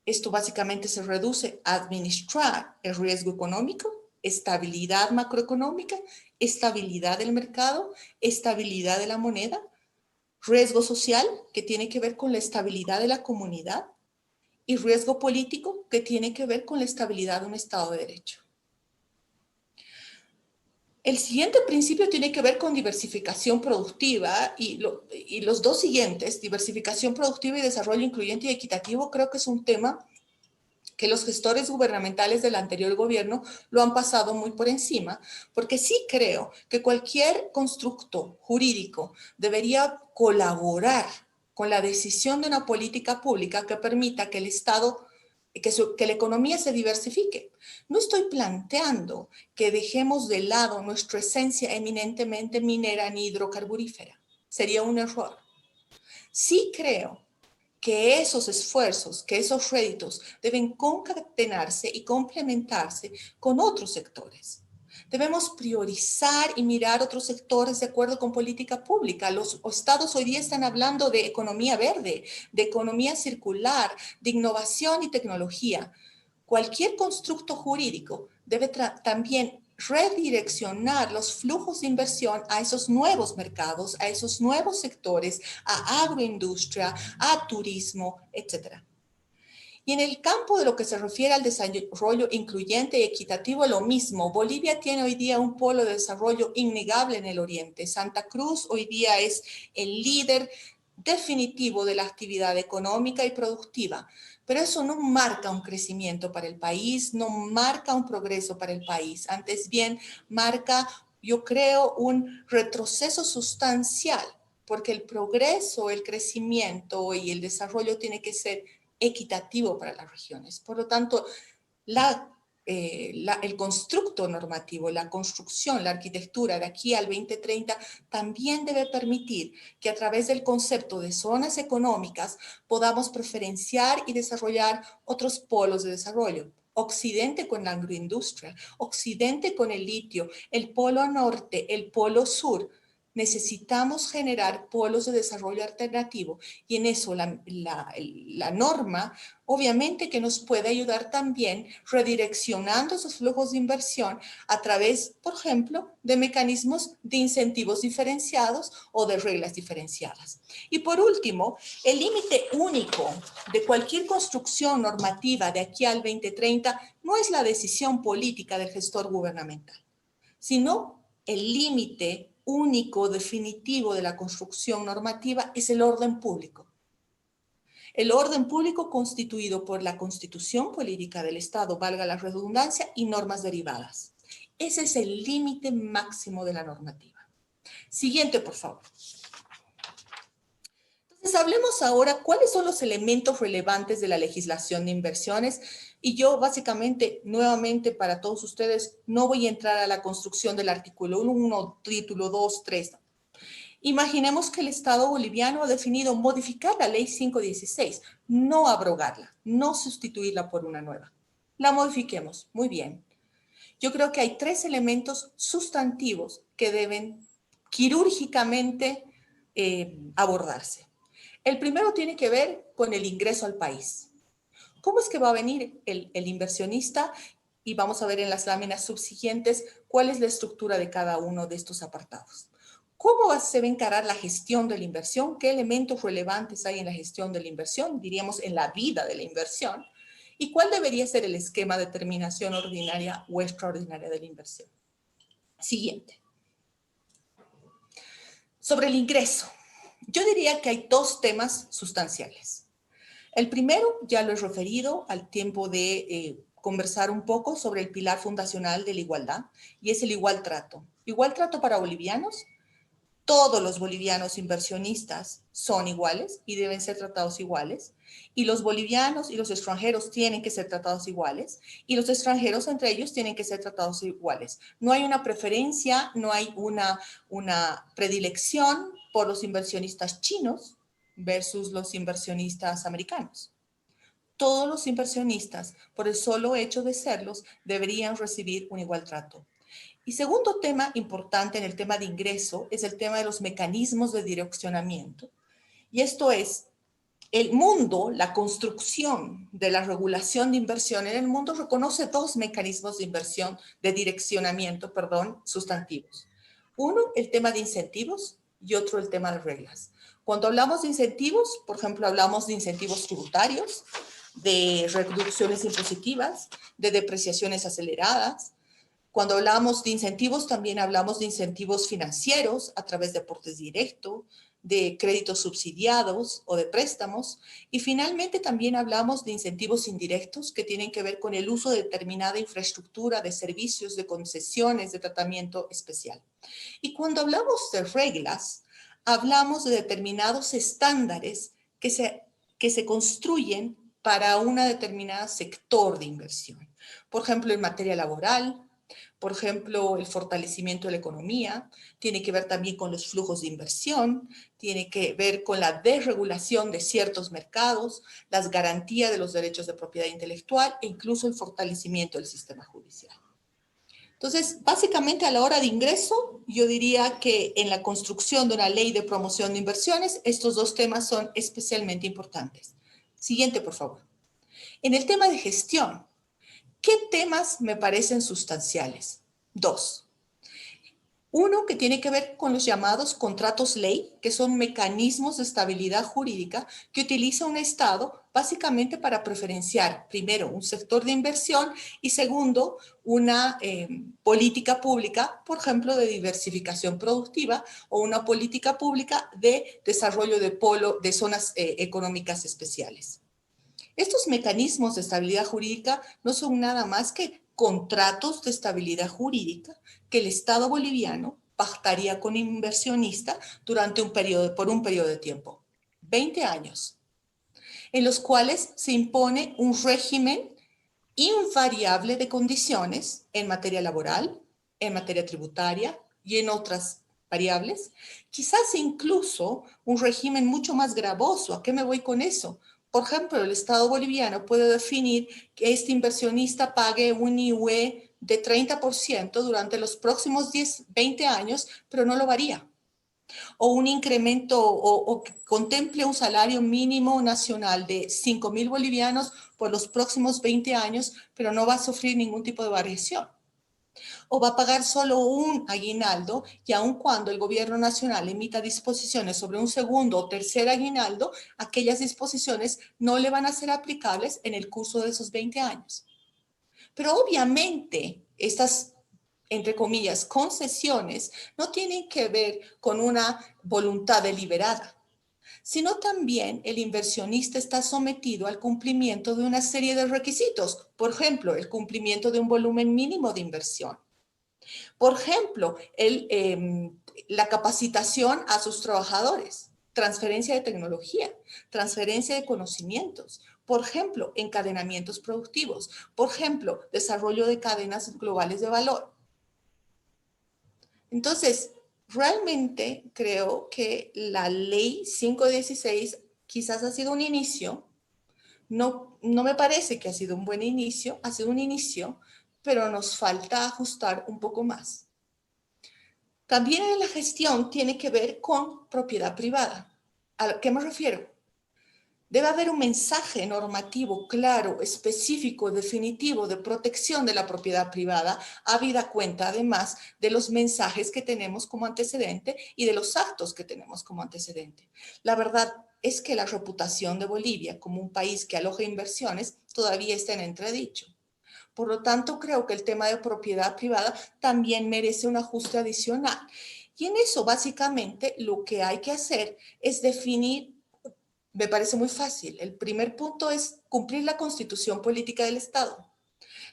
Esto básicamente se reduce a administrar el riesgo económico, estabilidad macroeconómica, estabilidad del mercado, estabilidad de la moneda, riesgo social, que tiene que ver con la estabilidad de la comunidad, y riesgo político, que tiene que ver con la estabilidad de un Estado de Derecho. El siguiente principio tiene que ver con diversificación productiva y los dos siguientes, diversificación productiva y desarrollo incluyente y equitativo, creo que es un tema que los gestores gubernamentales del anterior gobierno lo han pasado muy por encima, porque sí creo que cualquier constructo jurídico debería colaborar con la decisión de una política pública que permita que el Estado que la economía se diversifique. No estoy planteando que dejemos de lado nuestra esencia eminentemente minera ni hidrocarburífera. Sería un error. Sí creo que esos esfuerzos, que esos réditos deben concatenarse y complementarse con otros sectores. Debemos priorizar y mirar otros sectores de acuerdo con política pública. Los estados hoy día están hablando de economía verde, de economía circular, de innovación y tecnología. Cualquier constructo jurídico debe también redireccionar los flujos de inversión a esos nuevos mercados, a esos nuevos sectores, a agroindustria, a turismo, etc. Y en el campo de lo que se refiere al desarrollo incluyente y equitativo, lo mismo. Bolivia tiene hoy día un polo de desarrollo innegable en el oriente. Santa Cruz hoy día es el líder definitivo de la actividad económica y productiva. Pero eso no marca un crecimiento para el país, no marca un progreso para el país. Antes bien, marca, yo creo, un retroceso sustancial, porque el progreso, el crecimiento y el desarrollo tiene que ser equitativo para las regiones. Por lo tanto, el constructo normativo, la construcción, la arquitectura de aquí al 2030 también debe permitir que a través del concepto de zonas económicas podamos preferenciar y desarrollar otros polos de desarrollo. Occidente con la agroindustria, Occidente con el litio, el polo norte, el polo sur. Necesitamos generar polos de desarrollo alternativo y en eso la norma obviamente que nos puede ayudar también redireccionando esos flujos de inversión a través, por ejemplo, de mecanismos de incentivos diferenciados o de reglas diferenciadas. Y por último, el límite único de cualquier construcción normativa de aquí al 2030 no es la decisión política del gestor gubernamental, sino el límite único, definitivo de la construcción normativa es el orden público. El orden público constituido por la Constitución Política del Estado, valga la redundancia, y normas derivadas. Ese es el límite máximo de la normativa. Siguiente, por favor. Entonces, hablemos ahora cuáles son los elementos relevantes de la legislación de inversiones. Y yo, básicamente, nuevamente, para todos ustedes, no voy a entrar a la construcción del artículo 1, título 2, 3. Imaginemos que el Estado boliviano ha definido modificar la ley 516, no abrogarla, no sustituirla por una nueva. La modifiquemos, muy bien. Yo creo que hay 3 elementos sustantivos que deben quirúrgicamente abordarse. El primero tiene que ver con el ingreso al país. ¿Cómo es que va a venir el inversionista? Y vamos a ver en las láminas subsiguientes cuál es la estructura de cada uno de estos apartados. ¿Cómo se va a encarar la gestión de la inversión? ¿Qué elementos relevantes hay en la gestión de la inversión? Diríamos en la vida de la inversión. ¿Y cuál debería ser el esquema de terminación ordinaria o extraordinaria de la inversión? Siguiente. Sobre el ingreso. Yo diría que hay 2 temas sustanciales. El primero, ya lo he referido al tiempo de conversar un poco sobre el pilar fundacional de la igualdad, y es el igual trato. Igual trato para bolivianos. Todos los bolivianos inversionistas son iguales y deben ser tratados iguales. Y los bolivianos y los extranjeros tienen que ser tratados iguales. Y los extranjeros entre ellos tienen que ser tratados iguales. No hay una preferencia, no hay una predilección por los inversionistas chinos versus los inversionistas americanos. Todos los inversionistas, por el solo hecho de serlos, deberían recibir un igual trato. Y segundo tema importante en el tema de ingreso es el tema de los mecanismos de direccionamiento. Y esto es, el mundo, la construcción de la regulación de inversión en el mundo reconoce 2 mecanismos de inversión, de direccionamiento, sustantivos. Uno, el tema de incentivos y otro, el tema de reglas. Cuando hablamos de incentivos, por ejemplo, hablamos de incentivos tributarios, de reducciones impositivas, de depreciaciones aceleradas. Cuando hablamos de incentivos, también hablamos de incentivos financieros a través de aportes directos, de créditos subsidiados o de préstamos. Y finalmente también hablamos de incentivos indirectos que tienen que ver con el uso de determinada infraestructura, de servicios, de concesiones, de tratamiento especial. Y cuando hablamos de reglas, hablamos de determinados estándares que se construyen para un determinado sector de inversión. Por ejemplo, en materia laboral, por ejemplo, el fortalecimiento de la economía, tiene que ver también con los flujos de inversión, tiene que ver con la desregulación de ciertos mercados, las garantías de los derechos de propiedad intelectual e incluso el fortalecimiento del sistema judicial. Entonces, básicamente a la hora de ingreso, yo diría que en la construcción de una ley de promoción de inversiones, estos dos temas son especialmente importantes. Siguiente, por favor. En el tema de gestión, ¿qué temas me parecen sustanciales? Dos. Uno que tiene que ver con los llamados contratos ley, que son mecanismos de estabilidad jurídica que utiliza un Estado básicamente para preferenciar, primero, un sector de inversión y segundo, una política pública, por ejemplo, de diversificación productiva o una política pública de desarrollo de zonas económicas especiales. Estos mecanismos de estabilidad jurídica no son nada más que contratos de estabilidad jurídica que el Estado boliviano pactaría con inversionista por un periodo de tiempo, 20 años, en los cuales se impone un régimen invariable de condiciones en materia laboral, en materia tributaria y en otras variables, quizás incluso un régimen mucho más gravoso. ¿A qué me voy con eso? Por ejemplo, el Estado boliviano puede definir que este inversionista pague un IUE de 30% durante los próximos 20 años, pero no lo varía. O un incremento o que contemple un salario mínimo nacional de 5.000 bolivianos por los próximos 20 años, pero no va a sufrir ningún tipo de variación. O va a pagar solo un aguinaldo y aun cuando el gobierno nacional emita disposiciones sobre un segundo o tercer aguinaldo, aquellas disposiciones no le van a ser aplicables en el curso de esos 20 años. Pero obviamente estas, entre comillas, concesiones no tienen que ver con una voluntad deliberada, sino también el inversionista está sometido al cumplimiento de una serie de requisitos. Por ejemplo, el cumplimiento de un volumen mínimo de inversión. Por ejemplo, la capacitación a sus trabajadores, transferencia de tecnología, transferencia de conocimientos, por ejemplo, encadenamientos productivos, por ejemplo, desarrollo de cadenas globales de valor. Entonces, realmente creo que la ley 516 quizás ha sido un inicio, no me parece que ha sido un buen inicio, ha sido un inicio, pero nos falta ajustar un poco más. También en la gestión tiene que ver con propiedad privada. ¿A qué me refiero? Debe haber un mensaje normativo claro, específico, definitivo de protección de la propiedad privada, habida cuenta además de los mensajes que tenemos como antecedente y de los actos que tenemos como antecedente. La verdad es que la reputación de Bolivia como un país que aloja inversiones todavía está en entredicho. Por lo tanto, creo que el tema de propiedad privada también merece un ajuste adicional. Y en eso, básicamente, lo que hay que hacer es definir, me parece muy fácil. El primer punto es cumplir la Constitución Política del Estado.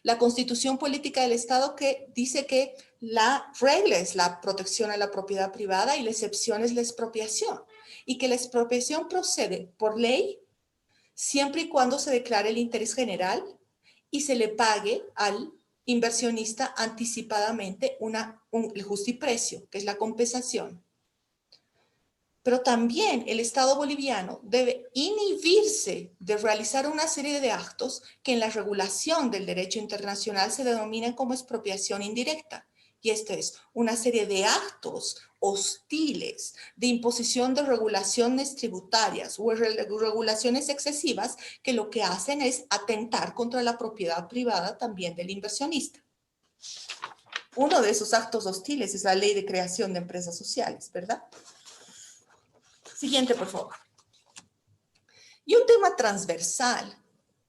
La Constitución Política del Estado que dice que la regla es la protección a la propiedad privada y la excepción es la expropiación. Y que la expropiación procede por ley siempre y cuando se declare el interés general y se le pague al inversionista anticipadamente el justiprecio, que es la compensación. Pero también el Estado boliviano debe inhibirse de realizar una serie de actos que en la regulación del derecho internacional se denominan como expropiación indirecta. Y esto es una serie de actos hostiles de imposición de regulaciones tributarias o regulaciones excesivas que lo que hacen es atentar contra la propiedad privada también del inversionista. Uno de esos actos hostiles es la ley de creación de empresas sociales, ¿verdad? Siguiente, por favor. Y un tema transversal,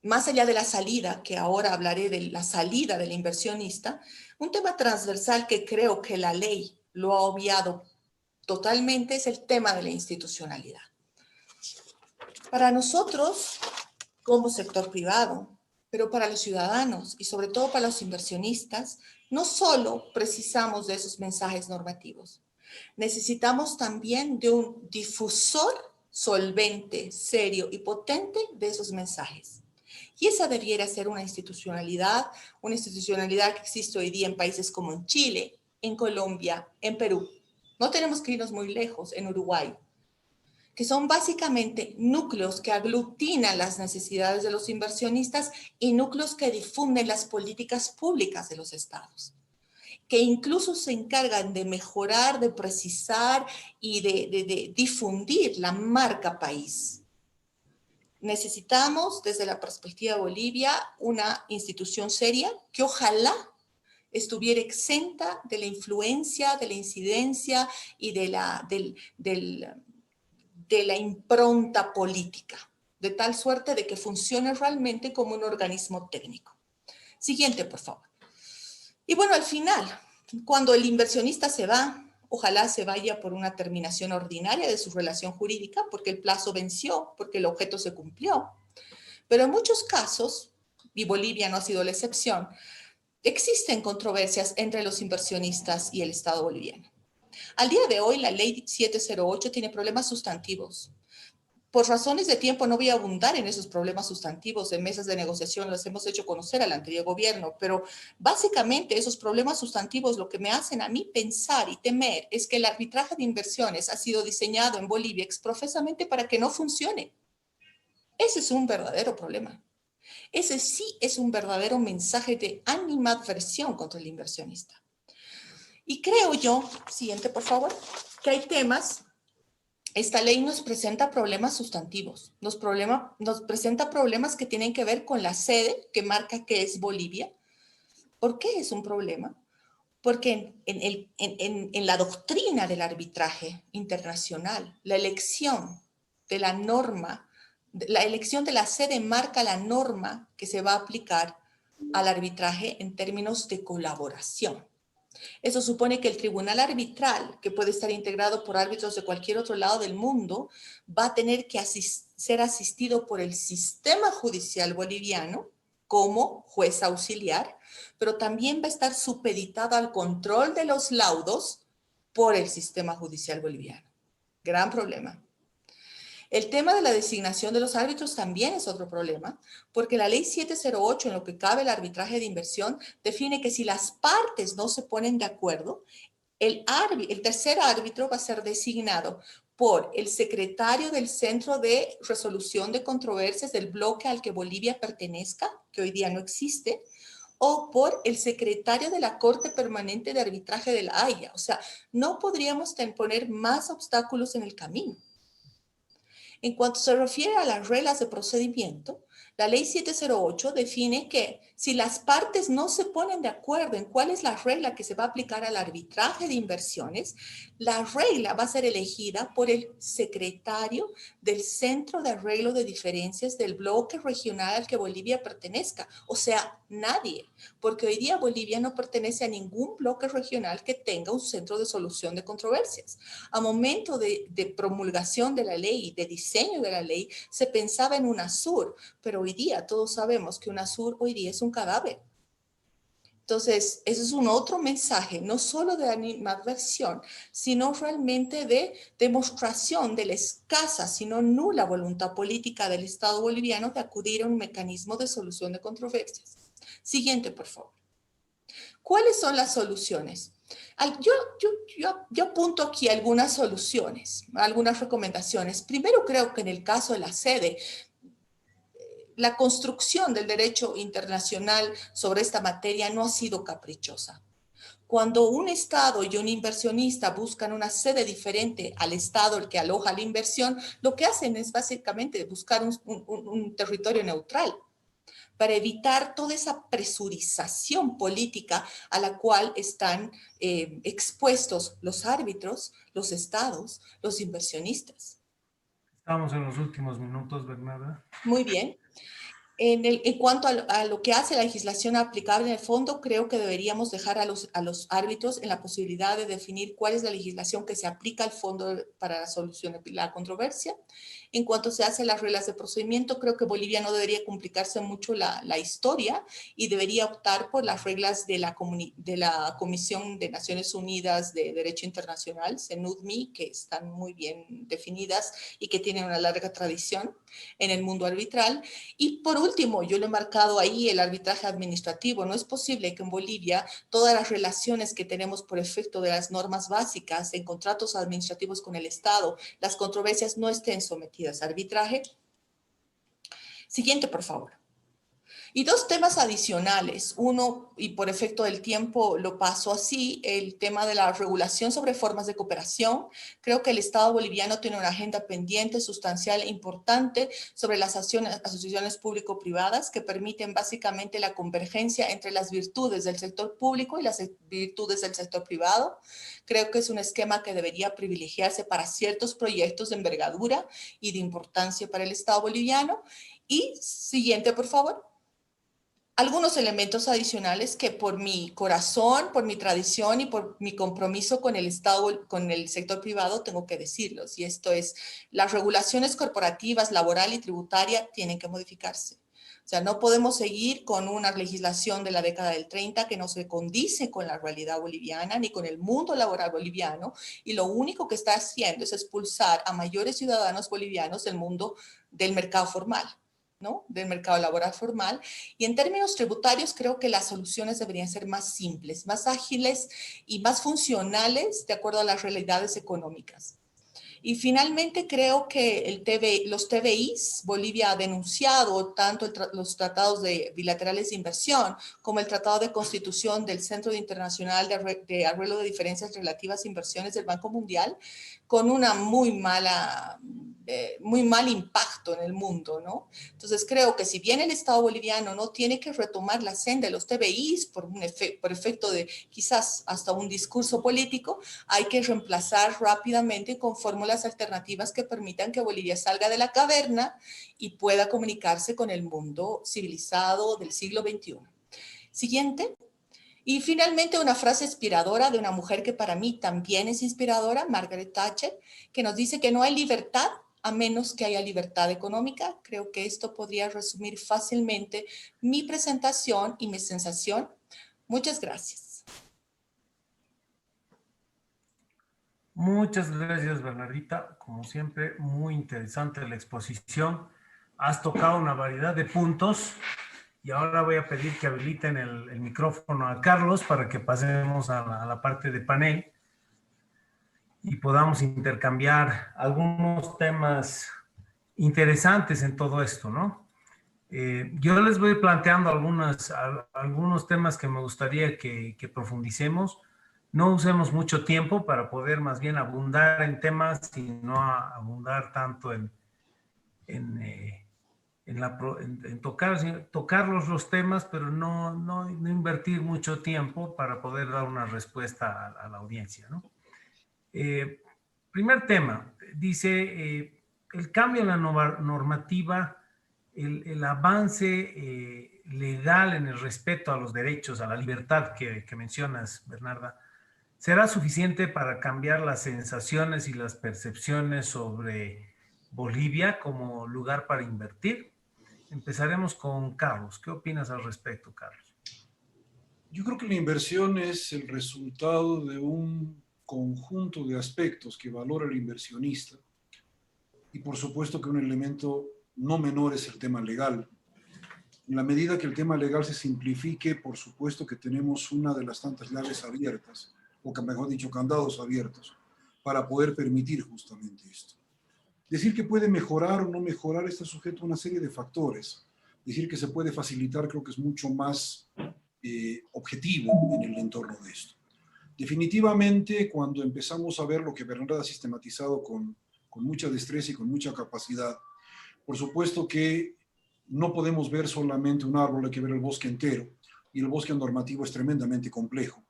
más allá de la salida, que ahora hablaré de la salida del inversionista, un tema transversal que creo que la ley lo ha obviado totalmente es el tema de la institucionalidad. Para nosotros, como sector privado, pero para los ciudadanos y sobre todo para los inversionistas, no solo precisamos de esos mensajes normativos, necesitamos también de un difusor solvente, serio y potente de esos mensajes. Y esa debiera ser una institucionalidad que existe hoy día en países como en Chile, en Colombia, en Perú. No tenemos que irnos muy lejos, en Uruguay, que son básicamente núcleos que aglutinan las necesidades de los inversionistas y núcleos que difunden las políticas públicas de los estados, que incluso se encargan de mejorar, de precisar y de difundir la marca país. Necesitamos, desde la perspectiva de Bolivia, una institución seria que ojalá estuviera exenta de la influencia, de la incidencia y de la impronta política, de tal suerte de que funcione realmente como un organismo técnico. Siguiente, por favor. Y bueno, al final, cuando el inversionista se va, ojalá se vaya por una terminación ordinaria de su relación jurídica, porque el plazo venció, porque el objeto se cumplió. Pero en muchos casos, y Bolivia no ha sido la excepción, existen controversias entre los inversionistas y el Estado boliviano. Al día de hoy, la ley 708 tiene problemas sustantivos. Por razones de tiempo no voy a abundar en esos problemas sustantivos. En mesas de negociación los hemos hecho conocer al anterior gobierno, pero básicamente esos problemas sustantivos lo que me hacen a mí pensar y temer es que el arbitraje de inversiones ha sido diseñado en Bolivia exprofesamente para que no funcione. Ese es un verdadero problema. Ese sí es un verdadero mensaje de animadversión contra el inversionista. Y creo yo, siguiente por favor, que hay temas. Esta ley nos presenta problemas sustantivos, nos presenta problemas que tienen que ver con la sede que marca que es Bolivia. ¿Por qué es un problema? Porque en la doctrina del arbitraje internacional, la elección de la norma, la elección de la sede marca la norma que se va a aplicar al arbitraje en términos de colaboración. Eso supone que el tribunal arbitral, que puede estar integrado por árbitros de cualquier otro lado del mundo, va a tener que ser asistido por el sistema judicial boliviano como juez auxiliar, pero también va a estar supeditado al control de los laudos por el sistema judicial boliviano. Gran problema. El tema de la designación de los árbitros también es otro problema, porque la ley 708, en lo que cabe el arbitraje de inversión, define que si las partes no se ponen de acuerdo, el tercer árbitro va a ser designado por el secretario del Centro de Resolución de Controversias del bloque al que Bolivia pertenezca, que hoy día no existe, o por el secretario de la Corte Permanente de Arbitraje de La Haya. O sea, no podríamos poner más obstáculos en el camino. En cuanto se refiere a las reglas de procedimiento, la ley 708 define que si las partes no se ponen de acuerdo en cuál es la regla que se va a aplicar al arbitraje de inversiones, la regla va a ser elegida por el secretario del Centro de Arreglo de Diferencias del bloque regional al que Bolivia pertenezca. O sea, nadie, porque hoy día Bolivia no pertenece a ningún bloque regional que tenga un centro de solución de controversias. A momento de promulgación de la ley, de diseño de la ley, se pensaba en UNASUR, pero hoy día todos sabemos que UNASUR hoy día es un cadáver. Entonces, ese es un otro mensaje, no solo de animadversión, sino realmente de demostración de la escasa, sino nula voluntad política del Estado boliviano de acudir a un mecanismo de solución de controversias. Siguiente, por favor. ¿Cuáles son las soluciones? Yo apunto aquí algunas soluciones, algunas recomendaciones. Primero, creo que en el caso de la sede, la construcción del derecho internacional sobre esta materia no ha sido caprichosa. Cuando un Estado y un inversionista buscan una sede diferente al Estado el que aloja la inversión, lo que hacen es básicamente buscar un territorio neutral para evitar toda esa presurización política a la cual están expuestos los árbitros, los estados, los inversionistas. Estamos en los últimos minutos, Bernarda. Muy bien. En cuanto a lo que hace la legislación aplicable en el fondo, creo que deberíamos dejar a los árbitros en la posibilidad de definir cuál es la legislación que se aplica al fondo para la solución de la controversia. En cuanto se hacen las reglas de procedimiento, creo que Bolivia no debería complicarse mucho la historia y debería optar por las reglas de la Comisión de Naciones Unidas de Derecho Internacional, CENUDMI, que están muy bien definidas y que tienen una larga tradición en el mundo arbitral. Y por último, último, yo lo he marcado ahí, el arbitraje administrativo. No es posible que en Bolivia todas las relaciones que tenemos por efecto de las normas básicas en contratos administrativos con el Estado, las controversias no estén sometidas a arbitraje. Siguiente, por favor. Y dos temas adicionales. Uno, y por efecto del tiempo lo paso así, el tema de la regulación sobre formas de cooperación. Creo que el Estado boliviano tiene una agenda pendiente, sustancial e importante sobre las asociaciones público-privadas que permiten básicamente la convergencia entre las virtudes del sector público y las virtudes del sector privado. Creo que es un esquema que debería privilegiarse para ciertos proyectos de envergadura y de importancia para el Estado boliviano. Y siguiente, por favor. Algunos elementos adicionales que por mi corazón, por mi tradición y por mi compromiso con el Estado, con el sector privado, tengo que decirlos. Y esto es, las regulaciones corporativas, laboral y tributaria tienen que modificarse. O sea, no podemos seguir con una legislación de la década del 30 que no se condice con la realidad boliviana ni con el mundo laboral boliviano, y lo único que está haciendo es expulsar a mayores ciudadanos bolivianos del mundo del mercado formal, ¿no? Del mercado laboral formal. Y en términos tributarios, creo que las soluciones deberían ser más simples, más ágiles y más funcionales de acuerdo a las realidades económicas. Y finalmente creo que los TBIs, Bolivia ha denunciado tanto los tratados bilaterales de inversión como el Tratado de Constitución del Centro Internacional de Arreglo de Diferencias Relativas a Inversiones del Banco Mundial, con una muy mal impacto en el mundo, ¿no? Entonces creo que si bien el Estado boliviano no tiene que retomar la senda de los TBIs por efecto de quizás hasta un discurso político, hay que reemplazar rápidamente con fórmulas alternativas que permitan que Bolivia salga de la caverna y pueda comunicarse con el mundo civilizado del siglo XXI. Siguiente. Y finalmente una frase inspiradora de una mujer que para mí también es inspiradora, Margaret Thatcher, que nos dice que no hay libertad a menos que haya libertad económica. Creo que esto podría resumir fácilmente mi presentación y mi sensación. Muchas gracias. Muchas gracias, Bernardita. Como siempre, muy interesante la exposición. Has tocado una variedad de puntos y ahora voy a pedir que habiliten el micrófono a Carlos para que pasemos a la parte de panel y podamos intercambiar algunos temas interesantes en todo esto, ¿no? Yo les voy planteando algunos temas que me gustaría que profundicemos. No usemos mucho tiempo para poder más bien abundar en temas y no abundar tanto en tocar los temas, pero no invertir mucho tiempo para poder dar una respuesta a la audiencia, ¿no? Primer tema, dice el cambio en la normativa, el avance legal en el respeto a los derechos, a la libertad que mencionas, Bernarda, ¿será suficiente para cambiar las sensaciones y las percepciones sobre Bolivia como lugar para invertir? Empezaremos con Carlos. ¿Qué opinas al respecto, Carlos? Yo creo que la inversión es el resultado de un conjunto de aspectos que valora el inversionista, y por supuesto que un elemento no menor es el tema legal. En la medida que el tema legal se simplifique, por supuesto que tenemos una de las tantas llaves abiertas, o que mejor dicho, candados abiertos, para poder permitir justamente esto. Decir que puede mejorar o no mejorar está sujeto a una serie de factores. Decir que se puede facilitar creo que es mucho más objetivo en el entorno de esto. Definitivamente, cuando empezamos a ver lo que Bernardo ha sistematizado con mucha destreza y con mucha capacidad, por supuesto que no podemos ver solamente un árbol, hay que ver el bosque entero, y el bosque normativo es tremendamente complejo,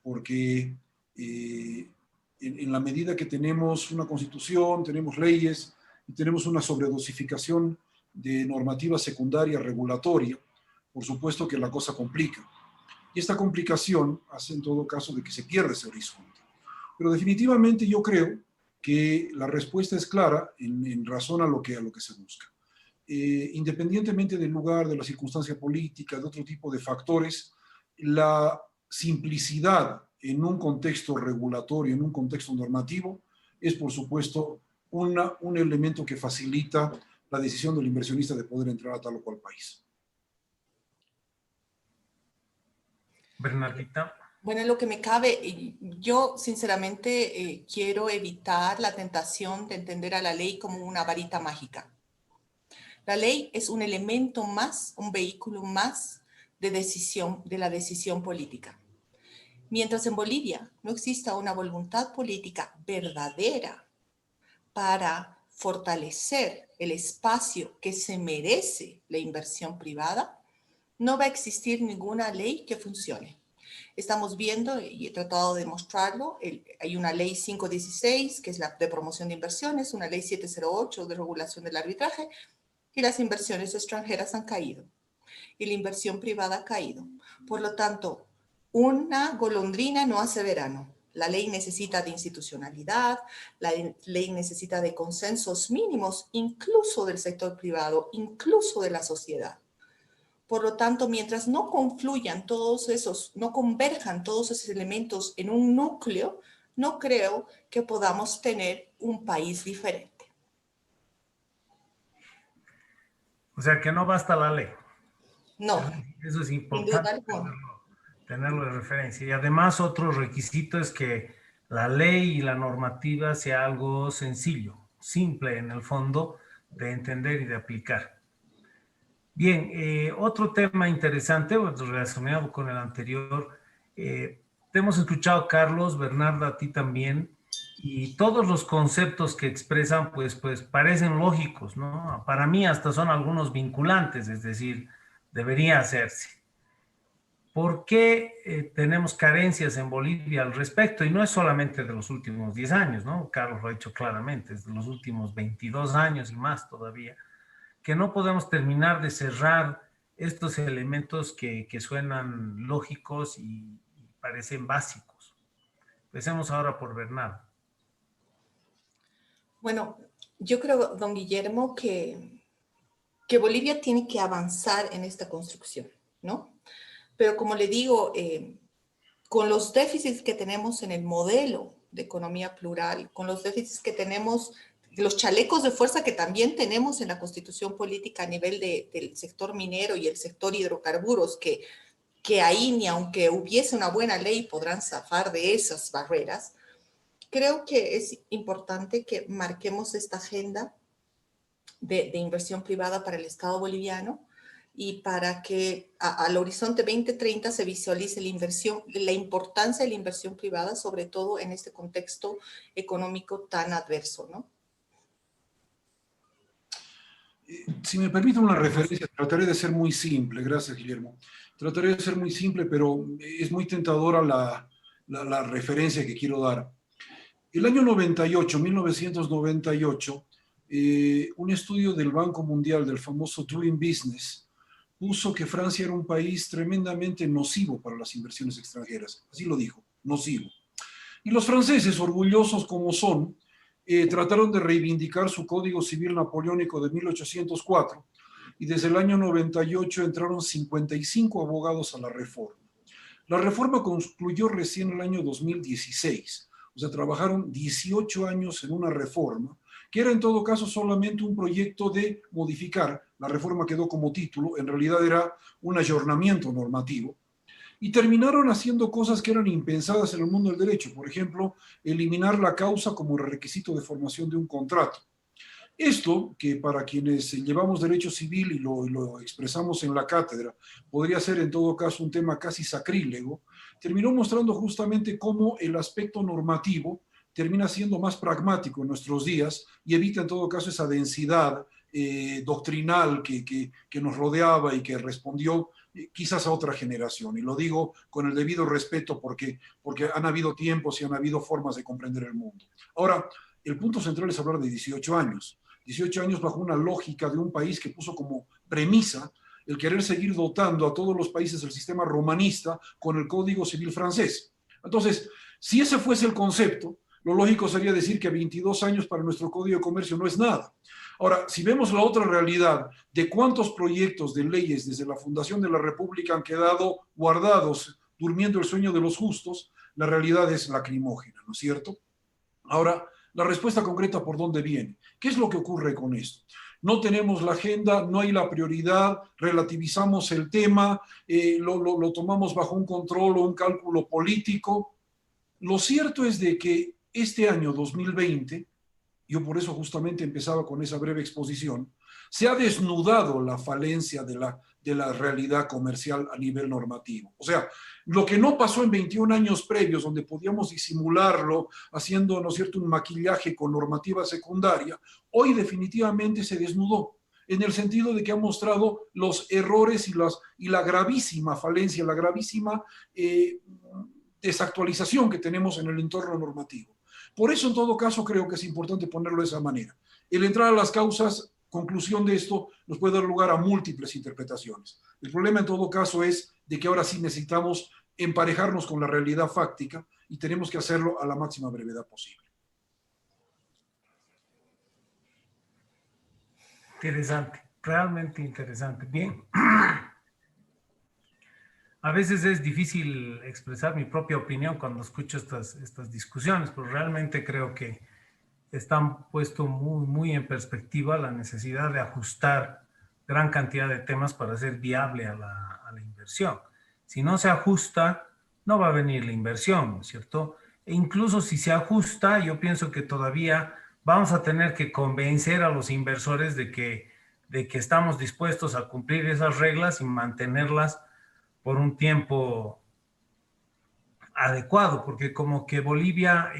porque en la medida que tenemos una constitución, tenemos leyes y tenemos una sobredosificación de normativa secundaria regulatoria, por supuesto que la cosa complica. Y esta complicación hace en todo caso de que se pierda ese horizonte. Pero definitivamente yo creo que la respuesta es clara en razón a lo que se busca. Independientemente del lugar, de la circunstancia política, de otro tipo de factores, la simplicidad en un contexto regulatorio, en un contexto normativo, es por supuesto un elemento que facilita la decisión del inversionista de poder entrar a tal o cual país. Bernardita. Bueno, en lo que me cabe, yo sinceramente quiero evitar la tentación de entender a la ley como una varita mágica. La ley es un elemento más, un vehículo más de la decisión política. Mientras en Bolivia no exista una voluntad política verdadera para fortalecer el espacio que se merece la inversión privada, no va a existir ninguna ley que funcione. Estamos viendo, y he tratado de mostrarlo, hay una ley 516, que es la de promoción de inversiones, una ley 708 de regulación del arbitraje, y las inversiones extranjeras han caído, y la inversión privada ha caído. Por lo tanto, una golondrina no hace verano. La ley necesita de institucionalidad, la ley necesita de consensos mínimos, incluso del sector privado, incluso de la sociedad. Por lo tanto, mientras no confluyan todos esos, no converjan todos esos elementos en un núcleo, no creo que podamos tener un país diferente. O sea que no basta la ley. No, Eso es sin duda importante alguna. tenerlo de referencia. Y además otro requisito es que la ley y la normativa sea algo sencillo, simple en el fondo de entender y de aplicar. Bien, otro tema interesante relacionado con el anterior, te hemos escuchado, Carlos, Bernarda, a ti también, y todos los conceptos que expresan pues parecen lógicos, ¿no? Para mí hasta son algunos vinculantes, es decir, debería hacerse. ¿Por qué tenemos carencias en Bolivia al respecto? Y no es solamente de los últimos 10 años, ¿no? Carlos lo ha dicho claramente, es de los últimos 22 años y más todavía, que no podemos terminar de cerrar estos elementos que suenan lógicos y parecen básicos. Empecemos ahora por Bernardo. Bueno, yo creo, don Guillermo, que Bolivia tiene que avanzar en esta construcción, ¿no? Pero como le digo, con los déficits que tenemos en el modelo de economía plural, con los déficits que tenemos, los chalecos de fuerza que también tenemos en la constitución política a nivel del sector minero y el sector hidrocarburos, que ahí ni aunque hubiese una buena ley podrán zafar de esas barreras, creo que es importante que marquemos esta agenda de inversión privada para el Estado boliviano y para que al horizonte 2030 se visualice la importancia de la inversión privada, sobre todo en este contexto económico tan adverso, ¿no? Si me permite una referencia, trataré de ser muy simple, gracias Guillermo. Trataré de ser muy simple, pero es muy tentadora la referencia que quiero dar. El año 98, 1998, un estudio del Banco Mundial, del famoso Doing Business, puso que Francia era un país tremendamente nocivo para las inversiones extranjeras. Así lo dijo, nocivo. Y los franceses, orgullosos como son, trataron de reivindicar su Código Civil Napoleónico de 1804 y desde el año 98 entraron 55 abogados a la reforma. La reforma concluyó recién el año 2016, o sea, trabajaron 18 años en una reforma que era en todo caso solamente un proyecto de modificar. La reforma quedó como título, en realidad era un ayornamiento normativo, y terminaron haciendo cosas que eran impensadas en el mundo del derecho. Por ejemplo, eliminar la causa como requisito de formación de un contrato. Esto, que para quienes llevamos derecho civil y lo expresamos en la cátedra, podría ser en todo caso un tema casi sacrílego, terminó mostrando justamente cómo el aspecto normativo termina siendo más pragmático en nuestros días y evita en todo caso esa densidad doctrinal que nos rodeaba y que respondió quizás a otra generación. Y lo digo con el debido respeto porque han habido tiempos y han habido formas de comprender el mundo. Ahora, el punto central es hablar de 18 años. 18 años bajo una lógica de un país que puso como premisa el querer seguir dotando a todos los países del sistema romanista con el Código Civil francés. Entonces, si ese fuese el concepto, lo lógico sería decir que 22 años para nuestro Código de Comercio no es nada. Ahora, si vemos la otra realidad de cuántos proyectos de leyes desde la fundación de la República han quedado guardados, durmiendo el sueño de los justos, la realidad es lacrimógena, ¿no es cierto? Ahora, la respuesta concreta por dónde viene. ¿Qué es lo que ocurre con esto? no tenemos la agenda, no hay la prioridad, relativizamos el tema, lo tomamos bajo un control o un cálculo político. Lo cierto es de que este año 2020, yo por eso justamente empezaba con esa breve exposición, se ha desnudado la falencia de la realidad comercial a nivel normativo. O sea, lo que no pasó en 21 años previos, donde podíamos disimularlo haciendo, ¿no es cierto?, un maquillaje con normativa secundaria, hoy definitivamente se desnudó, en el sentido de que ha mostrado los errores y la gravísima falencia, la gravísima desactualización que tenemos en el entorno normativo. Por eso, en todo caso, creo que es importante ponerlo de esa manera. El entrar a las causas, conclusión de esto, nos puede dar lugar a múltiples interpretaciones. El problema, en todo caso, es de que ahora sí necesitamos emparejarnos con la realidad fáctica y tenemos que hacerlo a la máxima brevedad posible. Interesante, realmente interesante. Bien. A veces es difícil expresar mi propia opinión cuando escucho estas discusiones, pero realmente creo que están puesto muy en perspectiva la necesidad de ajustar gran cantidad de temas para hacer viable a la inversión. Si no se ajusta, no va a venir la inversión, ¿no es cierto? E incluso si se ajusta, yo pienso que todavía vamos a tener que convencer a los inversores de que estamos dispuestos a cumplir esas reglas y mantenerlas por un tiempo adecuado, porque como que Bolivia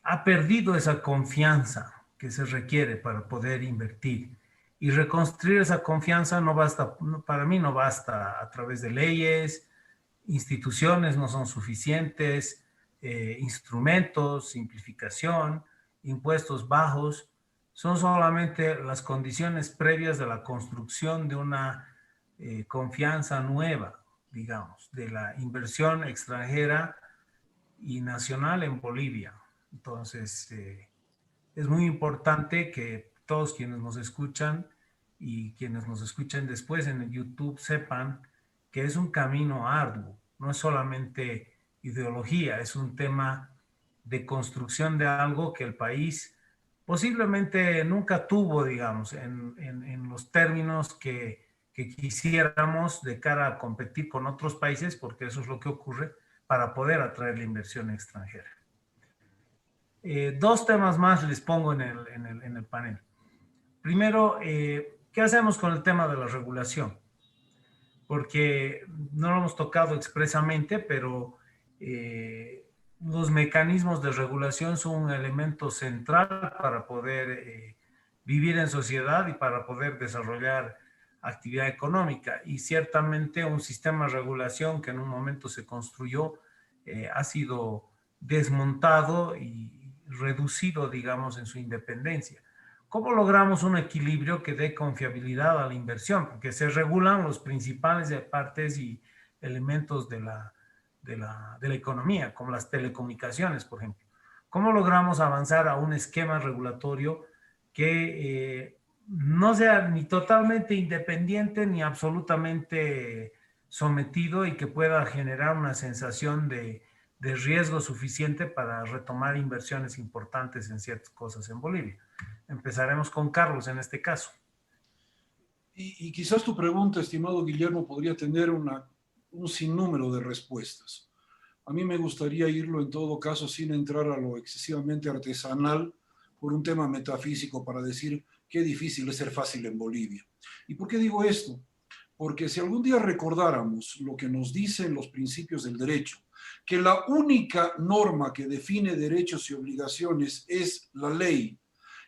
ha perdido esa confianza que se requiere para poder invertir. Y reconstruir esa confianza no basta, para mí no basta a través de leyes, instituciones no son suficientes, instrumentos, simplificación, impuestos bajos, son solamente las condiciones previas de la construcción de una confianza nueva, digamos, de la inversión extranjera y nacional en Bolivia. Entonces, es muy importante que todos quienes nos escuchan y quienes nos escuchen después en el YouTube sepan que es un camino arduo, no es solamente ideología, es un tema de construcción de algo que el país posiblemente nunca tuvo, digamos, en los términos que quisiéramos de cara a competir con otros países, porque eso es lo que ocurre para poder atraer la inversión extranjera. Dos temas más les pongo en el panel. Primero, ¿qué hacemos con el tema de la regulación? Porque no lo hemos tocado expresamente, pero los mecanismos de regulación son un elemento central para poder vivir en sociedad y para poder desarrollar actividad económica. Y ciertamente un sistema de regulación que en un momento se construyó ha sido desmontado y reducido, digamos, en su independencia. ¿Cómo logramos un equilibrio que dé confiabilidad a la inversión? Porque se regulan los principales partes y elementos de la economía, como las telecomunicaciones, por ejemplo. ¿Cómo logramos avanzar a un esquema regulatorio que no sea ni totalmente independiente ni absolutamente sometido y que pueda generar una sensación de riesgo suficiente para retomar inversiones importantes en ciertas cosas en Bolivia? Empezaremos con Carlos en este caso. Y quizás tu pregunta, estimado Guillermo, podría tener un sinnúmero de respuestas. A mí me gustaría irlo en todo caso sin entrar a lo excesivamente artesanal por un tema metafísico para decir qué difícil es ser fácil en Bolivia. ¿Y por qué digo esto? Porque si algún día recordáramos lo que nos dicen los principios del derecho, que la única norma que define derechos y obligaciones es la ley,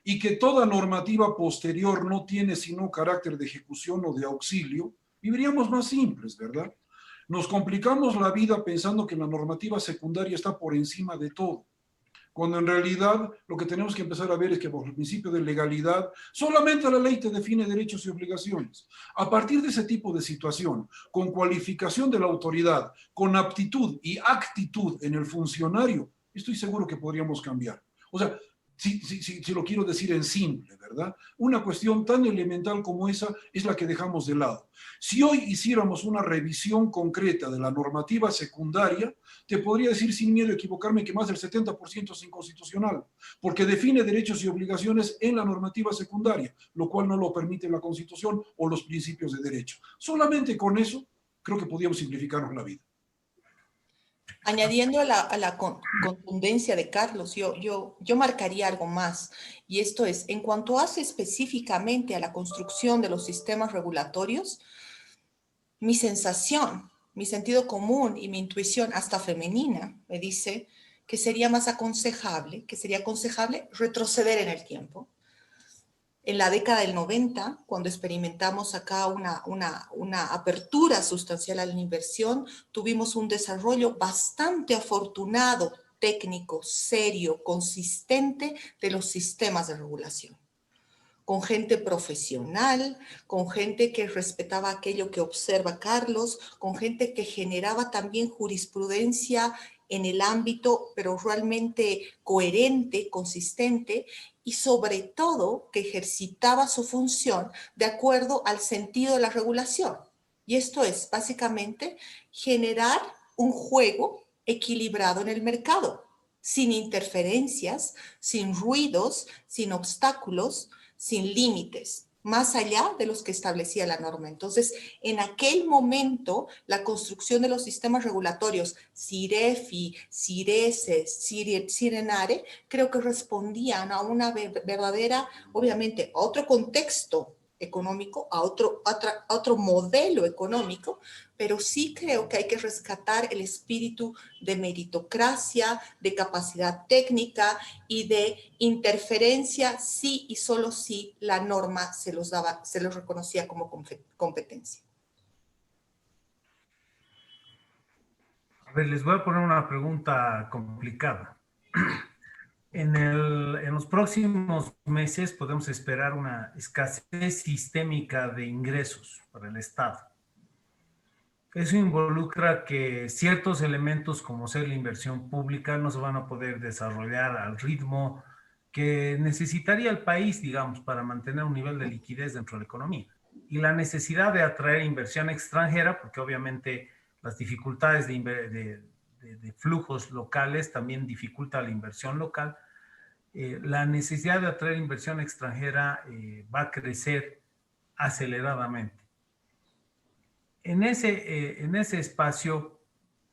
y que toda normativa posterior no tiene sino carácter de ejecución o de auxilio, viviríamos más simples, ¿verdad? Nos complicamos la vida pensando que la normativa secundaria está por encima de todo, cuando en realidad lo que tenemos que empezar a ver es que por el principio de legalidad, solamente la ley te define derechos y obligaciones. A partir de ese tipo de situación, con cualificación de la autoridad, con aptitud y actitud en el funcionario, estoy seguro que podríamos cambiar. O sea, si lo quiero decir en simple, ¿verdad? Una cuestión tan elemental como esa es la que dejamos de lado. Si hoy hiciéramos una revisión concreta de la normativa secundaria, te podría decir sin miedo a equivocarme que más del 70% es inconstitucional, porque define derechos y obligaciones en la normativa secundaria, lo cual no lo permite la Constitución o los principios de derecho. Solamente con eso creo que podríamos simplificarnos la vida. Añadiendo a la contundencia de Carlos, yo marcaría algo más, y esto es, en cuanto hace específicamente a la construcción de los sistemas regulatorios, mi sensación, mi sentido común y mi intuición, hasta femenina, me dice que sería aconsejable retroceder en el tiempo. En la década del 90, cuando experimentamos acá una apertura sustancial a la inversión, tuvimos un desarrollo bastante afortunado, técnico, serio, consistente de los sistemas de regulación. Con gente profesional, con gente que respetaba aquello que observa Carlos, con gente que generaba también jurisprudencia en el ámbito, pero realmente coherente, consistente, y sobre todo que ejercitaba su función de acuerdo al sentido de la regulación. Y esto es básicamente generar un juego equilibrado en el mercado, sin interferencias, sin ruidos, sin obstáculos, sin límites, más allá de los que establecía la norma. Entonces, en aquel momento, la construcción de los sistemas regulatorios, CIREFI, CIRESES, CIRENARE, creo que respondían a una verdadera, obviamente, a otro contexto económico, a otro modelo económico, pero sí creo que hay que rescatar el espíritu de meritocracia, de capacidad técnica y de interferencia si y solo si la norma se los reconocía como competencia. A ver, les voy a poner una pregunta complicada. En los próximos meses podemos esperar una escasez sistémica de ingresos para el Estado. Eso involucra que ciertos elementos como ser la inversión pública no se van a poder desarrollar al ritmo que necesitaría el país, digamos, para mantener un nivel de liquidez dentro de la economía. Y la necesidad de atraer inversión extranjera, porque obviamente las dificultades de flujos locales también dificulta la inversión local. La necesidad de atraer inversión extranjera va a crecer aceleradamente. En ese espacio,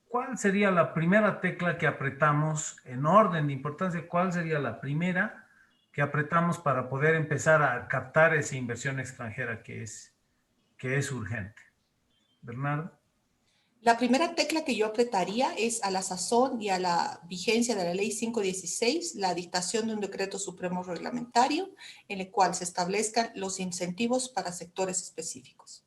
¿cuál sería la primera tecla que apretamos en orden de importancia? ¿Cuál sería la primera que apretamos para poder empezar a captar esa inversión extranjera que es urgente? Bernardo. La primera tecla que yo apretaría es a la sazón y a la vigencia de la Ley 516, la dictación de un decreto supremo reglamentario en el cual se establezcan los incentivos para sectores específicos,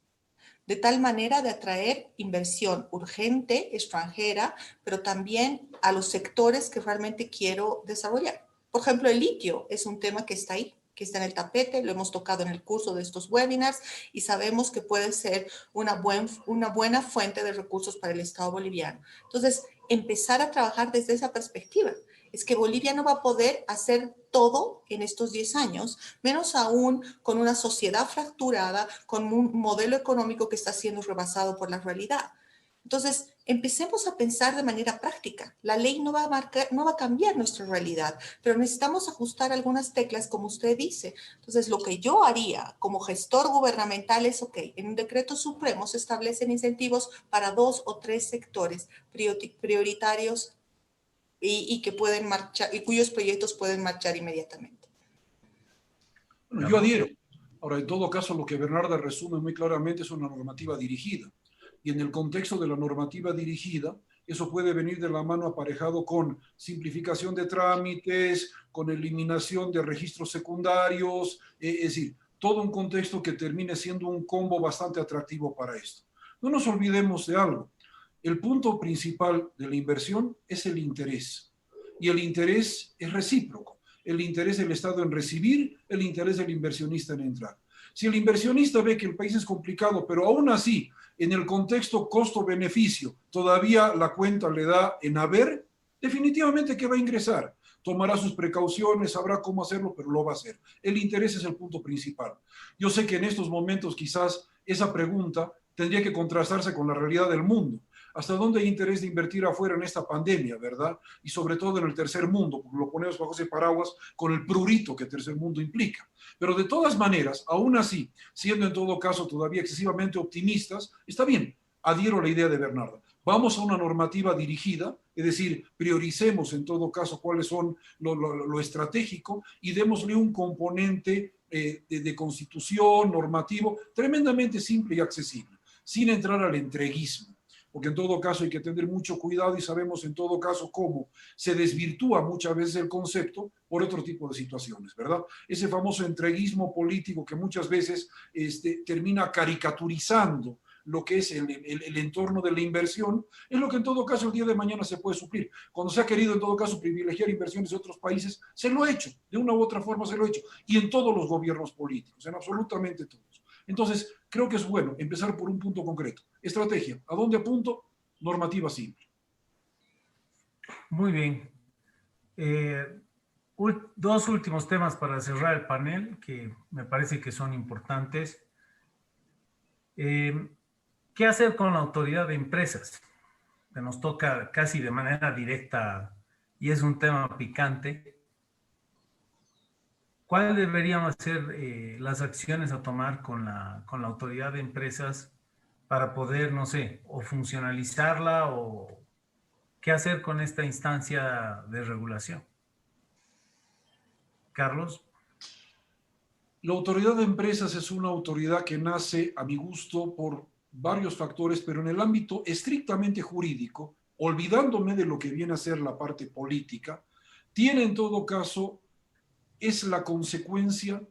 de tal manera de atraer inversión urgente, extranjera, pero también a los sectores que realmente quiero desarrollar. Por ejemplo, el litio es un tema que está ahí, que está en el tapete, lo hemos tocado en el curso de estos webinars y sabemos que puede ser una buena fuente de recursos para el Estado boliviano. Entonces, empezar a trabajar desde esa perspectiva. Es que Bolivia no va a poder hacer todo en estos 10 años, menos aún con una sociedad fracturada, con un modelo económico que está siendo rebasado por la realidad. Entonces, empecemos a pensar de manera práctica. La ley no va a cambiar nuestra realidad, pero necesitamos ajustar algunas teclas, como usted dice. Entonces, lo que yo haría como gestor gubernamental es, ok, en un decreto supremo se establecen incentivos para 2 o 3 sectores prioritarios y que pueden marchar, y cuyos proyectos pueden marchar inmediatamente. Bueno, yo adhiero. Ahora, en todo caso, lo que Bernarda resume muy claramente es una normativa dirigida. Y en el contexto de la normativa dirigida, eso puede venir de la mano aparejado con simplificación de trámites, con eliminación de registros secundarios, es decir, todo un contexto que termine siendo un combo bastante atractivo para esto. No nos olvidemos de algo. El punto principal de la inversión es el interés. Y el interés es recíproco. El interés del Estado en recibir, el interés del inversionista en entrar. Si el inversionista ve que el país es complicado, pero aún así, en el contexto costo-beneficio, todavía la cuenta le da en haber, definitivamente que va a ingresar. tomará sus precauciones, sabrá cómo hacerlo, pero lo va a hacer. El interés es el punto principal. Yo sé que en estos momentos quizás esa pregunta tendría que contrastarse con la realidad del mundo. ¿Hasta dónde hay interés de invertir afuera en esta pandemia, verdad? Y sobre todo en el tercer mundo, porque lo ponemos bajo ese paraguas con el prurito que el tercer mundo implica. Pero de todas maneras, aún así, siendo en todo caso todavía excesivamente optimistas, está bien, adhiero a la idea de Bernarda. Vamos a una normativa dirigida, es decir, prioricemos en todo caso cuáles son lo estratégico y démosle un componente de constitución, normativo, tremendamente simple y accesible, sin entrar al entreguismo, porque en todo caso hay que tener mucho cuidado y sabemos en todo caso cómo se desvirtúa muchas veces el concepto por otro tipo de situaciones, ¿verdad? Ese famoso entreguismo político que muchas veces termina caricaturizando lo que es el entorno de la inversión, es lo que en todo caso el día de mañana se puede suplir. Cuando se ha querido en todo caso privilegiar inversiones de otros países, se lo ha hecho, de una u otra forma se lo ha hecho, y en todos los gobiernos políticos, en absolutamente todos. Entonces, creo que es bueno empezar por un punto concreto. Estrategia, ¿a dónde apunto? Normativa simple. Muy bien. Dos últimos temas para cerrar el panel que me parece que son importantes. ¿Qué hacer con la autoridad de empresas? Que nos toca casi de manera directa y es un tema picante. ¿Cuáles deberían ser las acciones a tomar con la autoridad de empresas para poder, no sé, o funcionalizarla o qué hacer con esta instancia de regulación? Carlos. La autoridad de empresas es una autoridad que nace, a mi gusto, por varios factores, pero en el ámbito estrictamente jurídico, olvidándome de lo que viene a ser la parte política, tiene en todo caso, es la consecuencia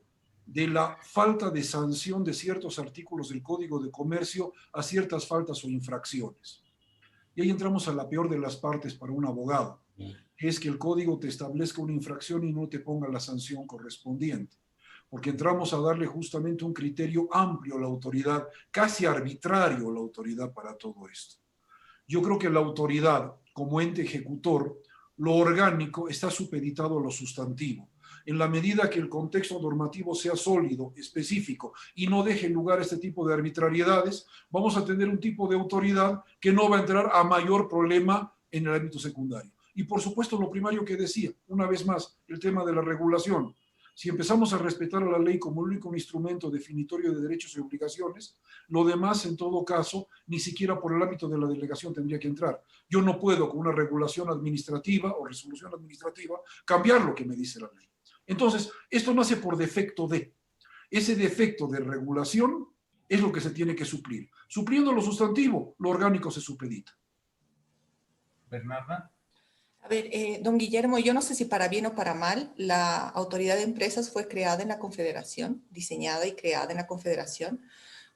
de la falta de sanción de ciertos artículos del Código de Comercio a ciertas faltas o infracciones. Y ahí entramos a la peor de las partes para un abogado, que es que el código te establezca una infracción y no te ponga la sanción correspondiente, porque entramos a darle justamente un criterio amplio a la autoridad, casi arbitrario a la autoridad para todo esto. Yo creo que la autoridad, como ente ejecutor, lo orgánico está supeditado a lo sustantivo. En la medida que el contexto normativo sea sólido, específico y no deje lugar a este tipo de arbitrariedades, vamos a tener un tipo de autoridad que no va a entrar a mayor problema en el ámbito secundario. Y por supuesto lo primario que decía, una vez más, el tema de la regulación. Si empezamos a respetar a la ley como el único instrumento definitorio de derechos y obligaciones, lo demás, en todo caso, ni siquiera por el ámbito de la delegación tendría que entrar. Yo no puedo, con una regulación administrativa o resolución administrativa, cambiar lo que me dice la ley. Entonces, esto nace por defecto de. Ese defecto de regulación es lo que se tiene que suplir. Supliendo lo sustantivo, lo orgánico se supedita. Bernarda. A ver, don Guillermo, yo no sé si para bien o para mal, la autoridad de empresas fue creada en la Confederación, diseñada y creada en la Confederación,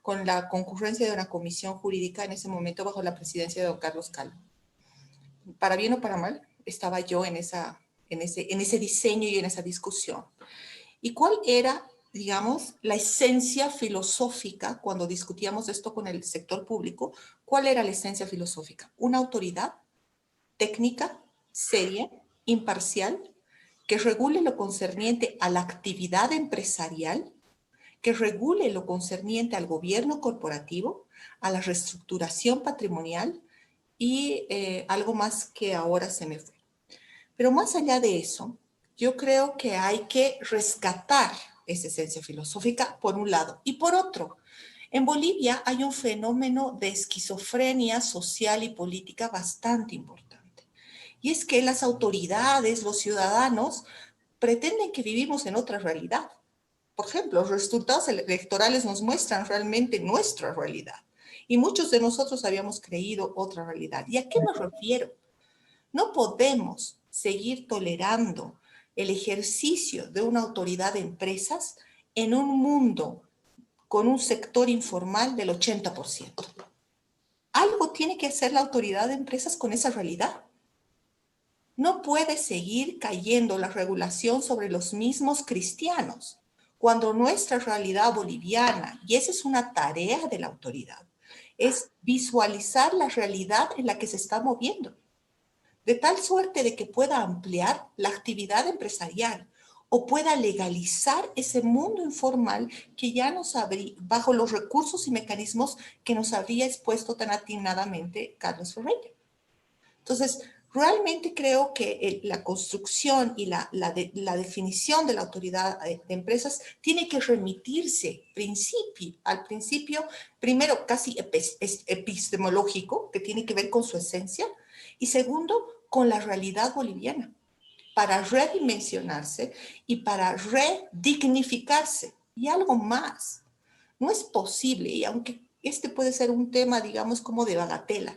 con la concurrencia de una comisión jurídica en ese momento bajo la presidencia de don Carlos Calvo. Para bien o para mal, estaba yo en ese diseño y en esa discusión. ¿Y cuál era, digamos, la esencia filosófica cuando discutíamos esto con el sector público? ¿Cuál era la esencia filosófica? Una autoridad técnica, seria, imparcial, que regule lo concerniente a la actividad empresarial, que regule lo concerniente al gobierno corporativo, a la reestructuración patrimonial y algo más que ahora se me fue. Pero más allá de eso, yo creo que hay que rescatar esa esencia filosófica por un lado. Y por otro, en Bolivia hay un fenómeno de esquizofrenia social y política bastante importante. Y es que las autoridades, los ciudadanos, pretenden que vivimos en otra realidad. Por ejemplo, los resultados electorales nos muestran realmente nuestra realidad. Y muchos de nosotros habíamos creído otra realidad. ¿Y a qué me refiero? No podemos seguir tolerando el ejercicio de una autoridad de empresas en un mundo con un sector informal del 80%. Algo tiene que hacer la autoridad de empresas con esa realidad. No puede seguir cayendo la regulación sobre los mismos cristianos, cuando nuestra realidad boliviana, y esa es una tarea de la autoridad, es visualizar la realidad en la que se está moviendo. de tal suerte de que pueda ampliar la actividad empresarial o pueda legalizar ese mundo informal que ya nos habría, bajo los recursos y mecanismos que nos había expuesto tan atinadamente Carlos Ferreira. Entonces, realmente creo que la construcción y la definición de la autoridad de empresas tiene que remitirse al principio, primero casi epistemológico, que tiene que ver con su esencia, y segundo, con la realidad boliviana, para redimensionarse y para redignificarse. Y algo más, no es posible, y aunque este puede ser un tema, digamos, como de bagatela,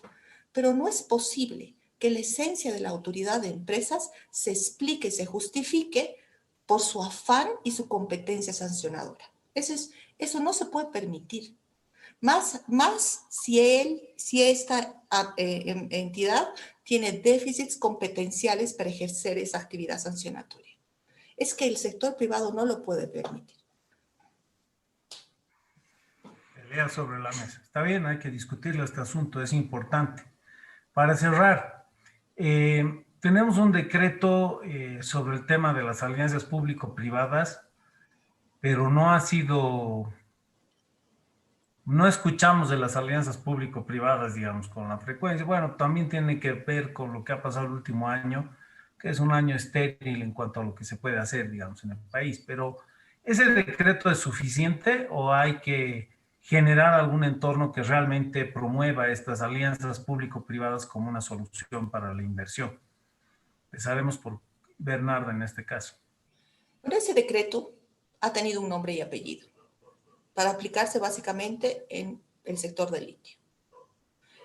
pero no es posible que la esencia de la autoridad de empresas se explique, se justifique por su afán y su competencia sancionadora. Eso no se puede permitir. Más si esta entidad tiene déficits competenciales para ejercer esa actividad sancionatoria. Es que el sector privado no lo puede permitir. Pelea sobre la mesa. Está bien, hay que discutir este asunto, es importante. Para cerrar, tenemos un decreto sobre el tema de las alianzas público-privadas, pero no escuchamos de las alianzas público-privadas, digamos, con la frecuencia. Bueno, también tiene que ver con lo que ha pasado el último año, que es un año estéril en cuanto a lo que se puede hacer, digamos, en el país. Pero, ¿ese decreto es suficiente o hay que generar algún entorno que realmente promueva estas alianzas público-privadas como una solución para la inversión? Empezaremos por Bernardo en este caso. Bueno, ese decreto ha tenido un nombre y apellido para aplicarse básicamente en el sector del litio.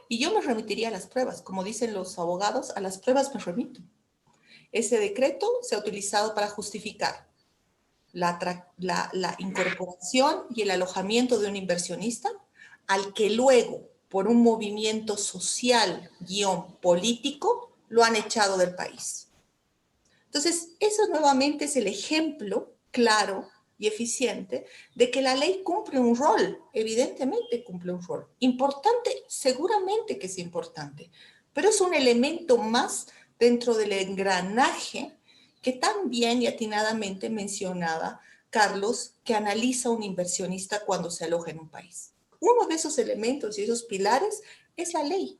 Y yo me remitiría a las pruebas, como dicen los abogados, a las pruebas me remito. Ese decreto se ha utilizado para justificar la incorporación y el alojamiento de un inversionista al que luego, por un movimiento social político, lo han echado del país. Entonces, eso nuevamente es el ejemplo claro y eficiente de que la ley cumple un rol, evidentemente cumple un rol. Importante, seguramente que es importante, pero es un elemento más dentro del engranaje que tan bien y atinadamente mencionaba Carlos, que analiza un inversionista cuando se aloja en un país. Uno de esos elementos y esos pilares es la ley.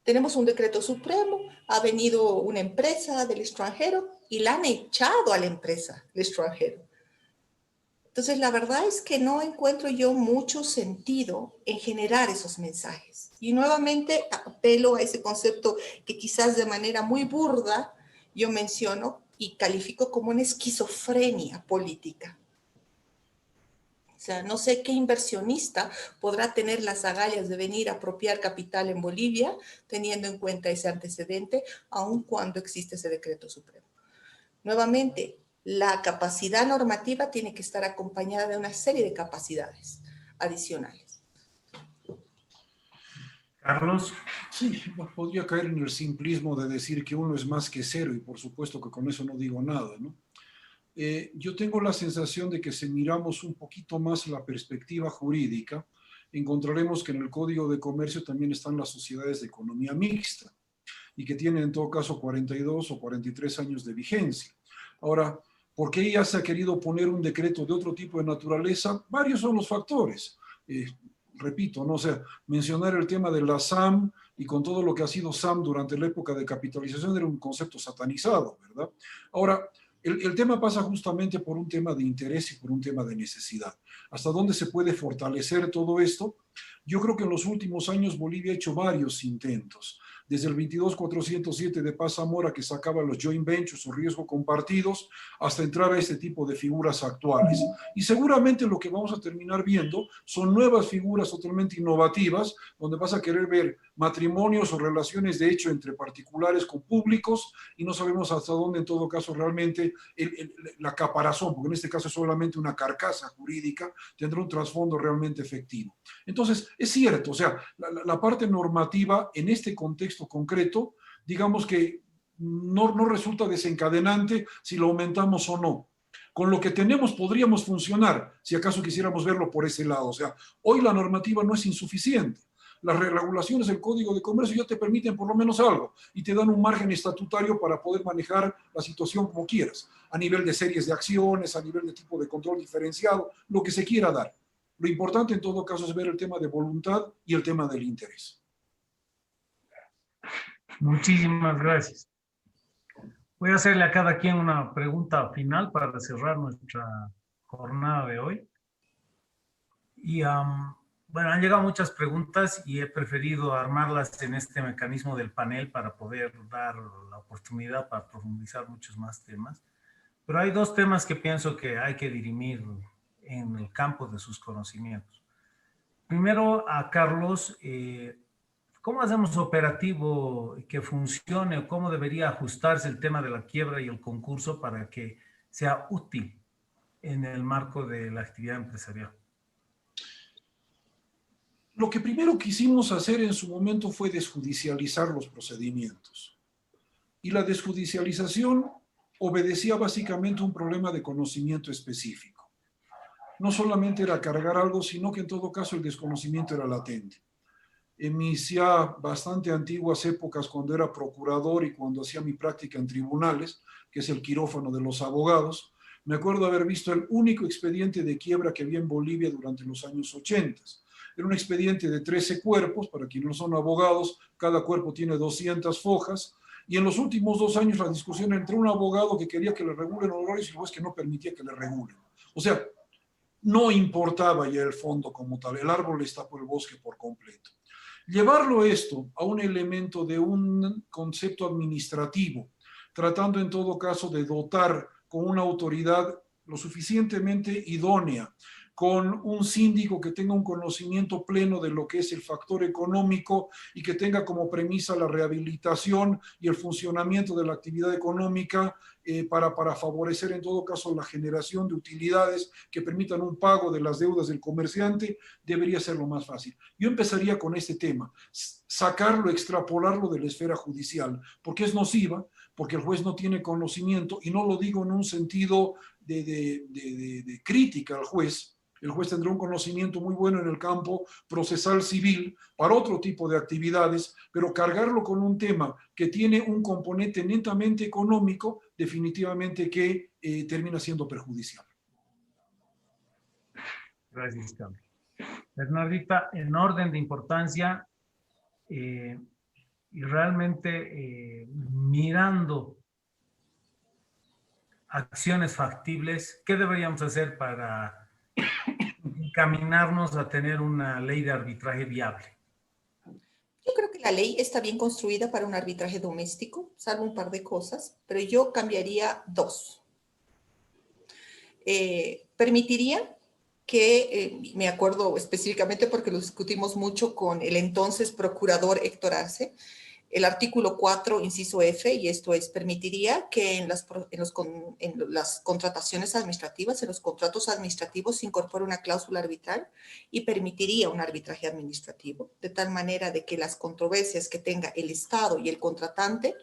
Tenemos un decreto supremo, ha venido una empresa del extranjero y la han echado a la empresa del extranjero. Entonces, la verdad es que no encuentro yo mucho sentido en generar esos mensajes. Y nuevamente apelo a ese concepto que quizás de manera muy burda yo menciono y califico como una esquizofrenia política. O sea, no sé qué inversionista podrá tener las agallas de venir a apropiar capital en Bolivia teniendo en cuenta ese antecedente, aun cuando existe ese decreto supremo. Nuevamente, la capacidad normativa tiene que estar acompañada de una serie de capacidades adicionales. Carlos. Sí, podría caer en el simplismo de decir que uno es más que cero y por supuesto que con eso no digo nada, ¿no? Yo tengo la sensación de que si miramos un poquito más la perspectiva jurídica, encontraremos que en el Código de Comercio también están las sociedades de economía mixta y que tienen en todo caso 42 o 43 años de vigencia. Ahora, ¿por qué ya se ha querido poner un decreto de otro tipo de naturaleza? Varios son los factores. Repito, ¿no? O sea, mencionar el tema de la SAM y con todo lo que ha sido SAM durante la época de capitalización era un concepto satanizado, ¿verdad? Ahora, el tema pasa justamente por un tema de interés y por un tema de necesidad. ¿Hasta dónde se puede fortalecer todo esto? Yo creo que en los últimos años Bolivia ha hecho varios intentos. Desde el 22.407 de Paz Zamora, que sacaba los joint ventures o riesgo compartidos, hasta entrar a este tipo de figuras actuales. Y seguramente lo que vamos a terminar viendo son nuevas figuras totalmente innovativas, donde vas a querer ver matrimonios o relaciones de hecho entre particulares con públicos, y no sabemos hasta dónde en todo caso realmente la caparazón, porque en este caso es solamente una carcasa jurídica, tendrá un trasfondo realmente efectivo. Entonces, es cierto, o sea, la parte normativa en este contexto concreto, digamos que no resulta desencadenante si lo aumentamos o no. Con lo que tenemos podríamos funcionar, si acaso quisiéramos verlo por ese lado. O sea, hoy la normativa no es insuficiente. las regulaciones del Código de Comercio ya te permiten por lo menos algo y te dan un margen estatutario para poder manejar la situación como quieras, a nivel de series de acciones, a nivel de tipo de control diferenciado, lo que se quiera dar. Lo importante en todo caso es ver el tema de voluntad y el tema del interés. Muchísimas gracias. Voy a hacerle a cada quien una pregunta final para cerrar nuestra jornada de hoy. Y bueno, han llegado muchas preguntas y he preferido armarlas en este mecanismo del panel para poder dar la oportunidad para profundizar muchos más temas. Pero hay dos temas que pienso que hay que dirimir en el campo de sus conocimientos. Primero, a Carlos, ¿cómo hacemos operativo que funcione o cómo debería ajustarse el tema de la quiebra y el concurso para que sea útil en el marco de la actividad empresarial? Lo que primero quisimos hacer en su momento fue desjudicializar los procedimientos. Y la desjudicialización obedecía básicamente a un problema de conocimiento específico. No solamente era cargar algo, sino que en todo caso el desconocimiento era latente. En mis ya bastante antiguas épocas, cuando era procurador y cuando hacía mi práctica en tribunales, que es el quirófano de los abogados, me acuerdo haber visto el único expediente de quiebra que había en Bolivia durante los años 80. Era un expediente de 13 cuerpos, para quienes no son abogados, cada cuerpo tiene 200 fojas, y en los últimos 2 años la discusión entre un abogado que quería que le regulen horarios y el juez que no permitía que le regulen. O sea, no importaba ya el fondo como tal, el árbol está por el bosque por completo. Llevarlo esto a un elemento de un concepto administrativo, tratando en todo caso de dotar con una autoridad lo suficientemente idónea, con un síndico que tenga un conocimiento pleno de lo que es el factor económico y que tenga como premisa la rehabilitación y el funcionamiento de la actividad económica para favorecer en todo caso la generación de utilidades que permitan un pago de las deudas del comerciante, debería ser lo más fácil. Yo empezaría con este tema, sacarlo, extrapolarlo de la esfera judicial, porque es nociva, porque el juez no tiene conocimiento, y no lo digo en un sentido de crítica al juez. El juez tendrá un conocimiento muy bueno en el campo procesal civil para otro tipo de actividades, pero cargarlo con un tema que tiene un componente netamente económico, definitivamente que termina siendo perjudicial. Gracias, Carlos. Bernardita, en orden de importancia y realmente mirando acciones factibles, ¿qué deberíamos hacer para encaminarnos a tener una ley de arbitraje viable? Yo creo que la ley está bien construida para un arbitraje doméstico, salvo un par de cosas, pero yo cambiaría 2. Permitiría que, me acuerdo específicamente porque lo discutimos mucho con el entonces procurador Héctor Arce, el artículo 4, inciso F, y esto es, permitiría que en las contrataciones administrativas, en los contratos administrativos, se incorpore una cláusula arbitral y permitiría un arbitraje administrativo, de tal manera de que las controversias que tenga el Estado y el contratante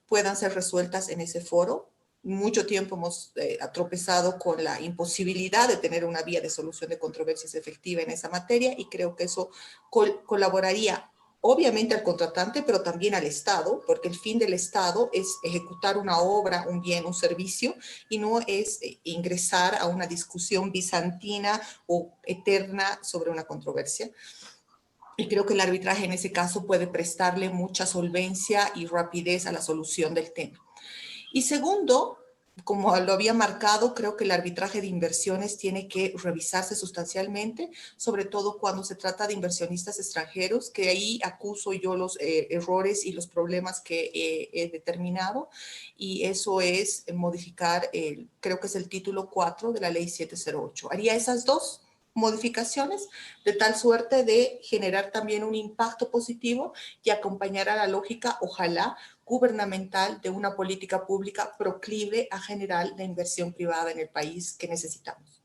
puedan ser resueltas en ese foro. Mucho tiempo hemos tropezado con la imposibilidad de tener una vía de solución de controversias efectiva en esa materia, y creo que eso colaboraría obviamente al contratante, pero también al Estado, porque el fin del Estado es ejecutar una obra, un bien, un servicio, y no es ingresar a una discusión bizantina o eterna sobre una controversia. Y creo que el arbitraje en ese caso puede prestarle mucha solvencia y rapidez a la solución del tema. Y segundo, como lo había marcado, creo que el arbitraje de inversiones tiene que revisarse sustancialmente, sobre todo cuando se trata de inversionistas extranjeros, que ahí acuso yo los errores y los problemas que he determinado, y eso es modificar, creo que es el título 4 de la ley 708. Haría esas 2 modificaciones de tal suerte de generar también un impacto positivo y acompañar a la lógica, ojalá, gubernamental de una política pública proclive a generar la inversión privada en el país que necesitamos.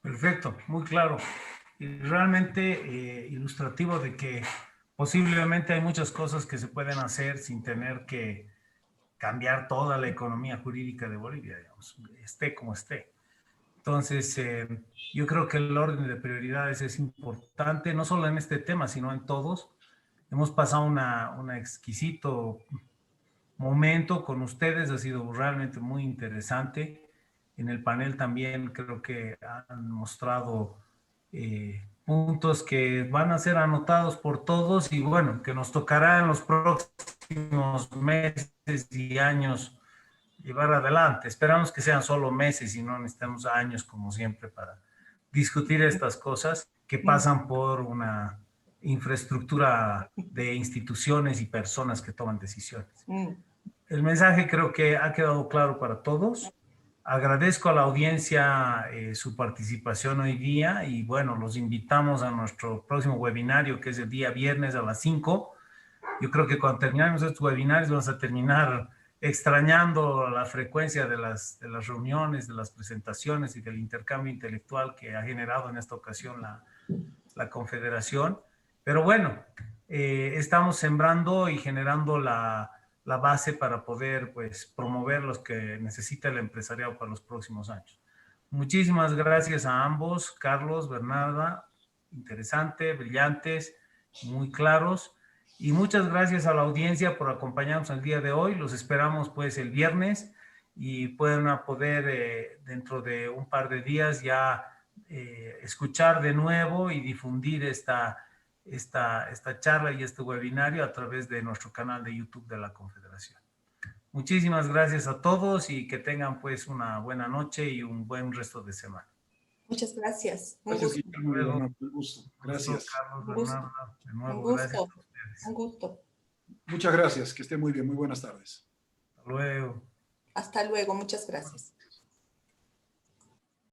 Perfecto, muy claro. Y realmente ilustrativo de que posiblemente hay muchas cosas que se pueden hacer sin tener que cambiar toda la economía jurídica de Bolivia, digamos, esté como esté. Entonces, yo creo que el orden de prioridades es importante, no solo en este tema, sino en todos. Hemos pasado un exquisito momento con ustedes, ha sido realmente muy interesante. En el panel también creo que han mostrado puntos que van a ser anotados por todos y bueno, que nos tocará en los próximos meses y años llevar adelante. Esperamos que sean solo meses y no necesitamos años como siempre para discutir estas cosas que pasan por una infraestructura de instituciones y personas que toman decisiones. El mensaje creo que ha quedado claro para todos. Agradezco a la audiencia su participación hoy día y bueno, los invitamos a nuestro próximo webinario que es el día viernes a las 5. Yo creo que cuando terminemos estos webinarios vamos a terminar extrañando la frecuencia de las reuniones, de las presentaciones y del intercambio intelectual que ha generado en esta ocasión la Confederación. Pero bueno, estamos sembrando y generando la base para poder pues, promover los que necesita el empresariado para los próximos años. Muchísimas gracias a ambos, Carlos, Bernarda, interesante, brillantes, muy claros. Y muchas gracias a la audiencia por acompañarnos el día de hoy. Los esperamos pues el viernes y pueden poder dentro de un par de días ya escuchar de nuevo y difundir esta charla y este webinario a través de nuestro canal de YouTube de la Confederación. Muchísimas gracias a todos y que tengan pues una buena noche y un buen resto de semana. Muchas gracias. Gracias, Guillermo. Un gusto. Gracias. Carlos, Bernardo, de nuevo, un gracias a gusto. ustedes. Un gusto. Muchas gracias. Que esté muy bien. Muy buenas tardes. Hasta luego. Hasta luego. Muchas gracias.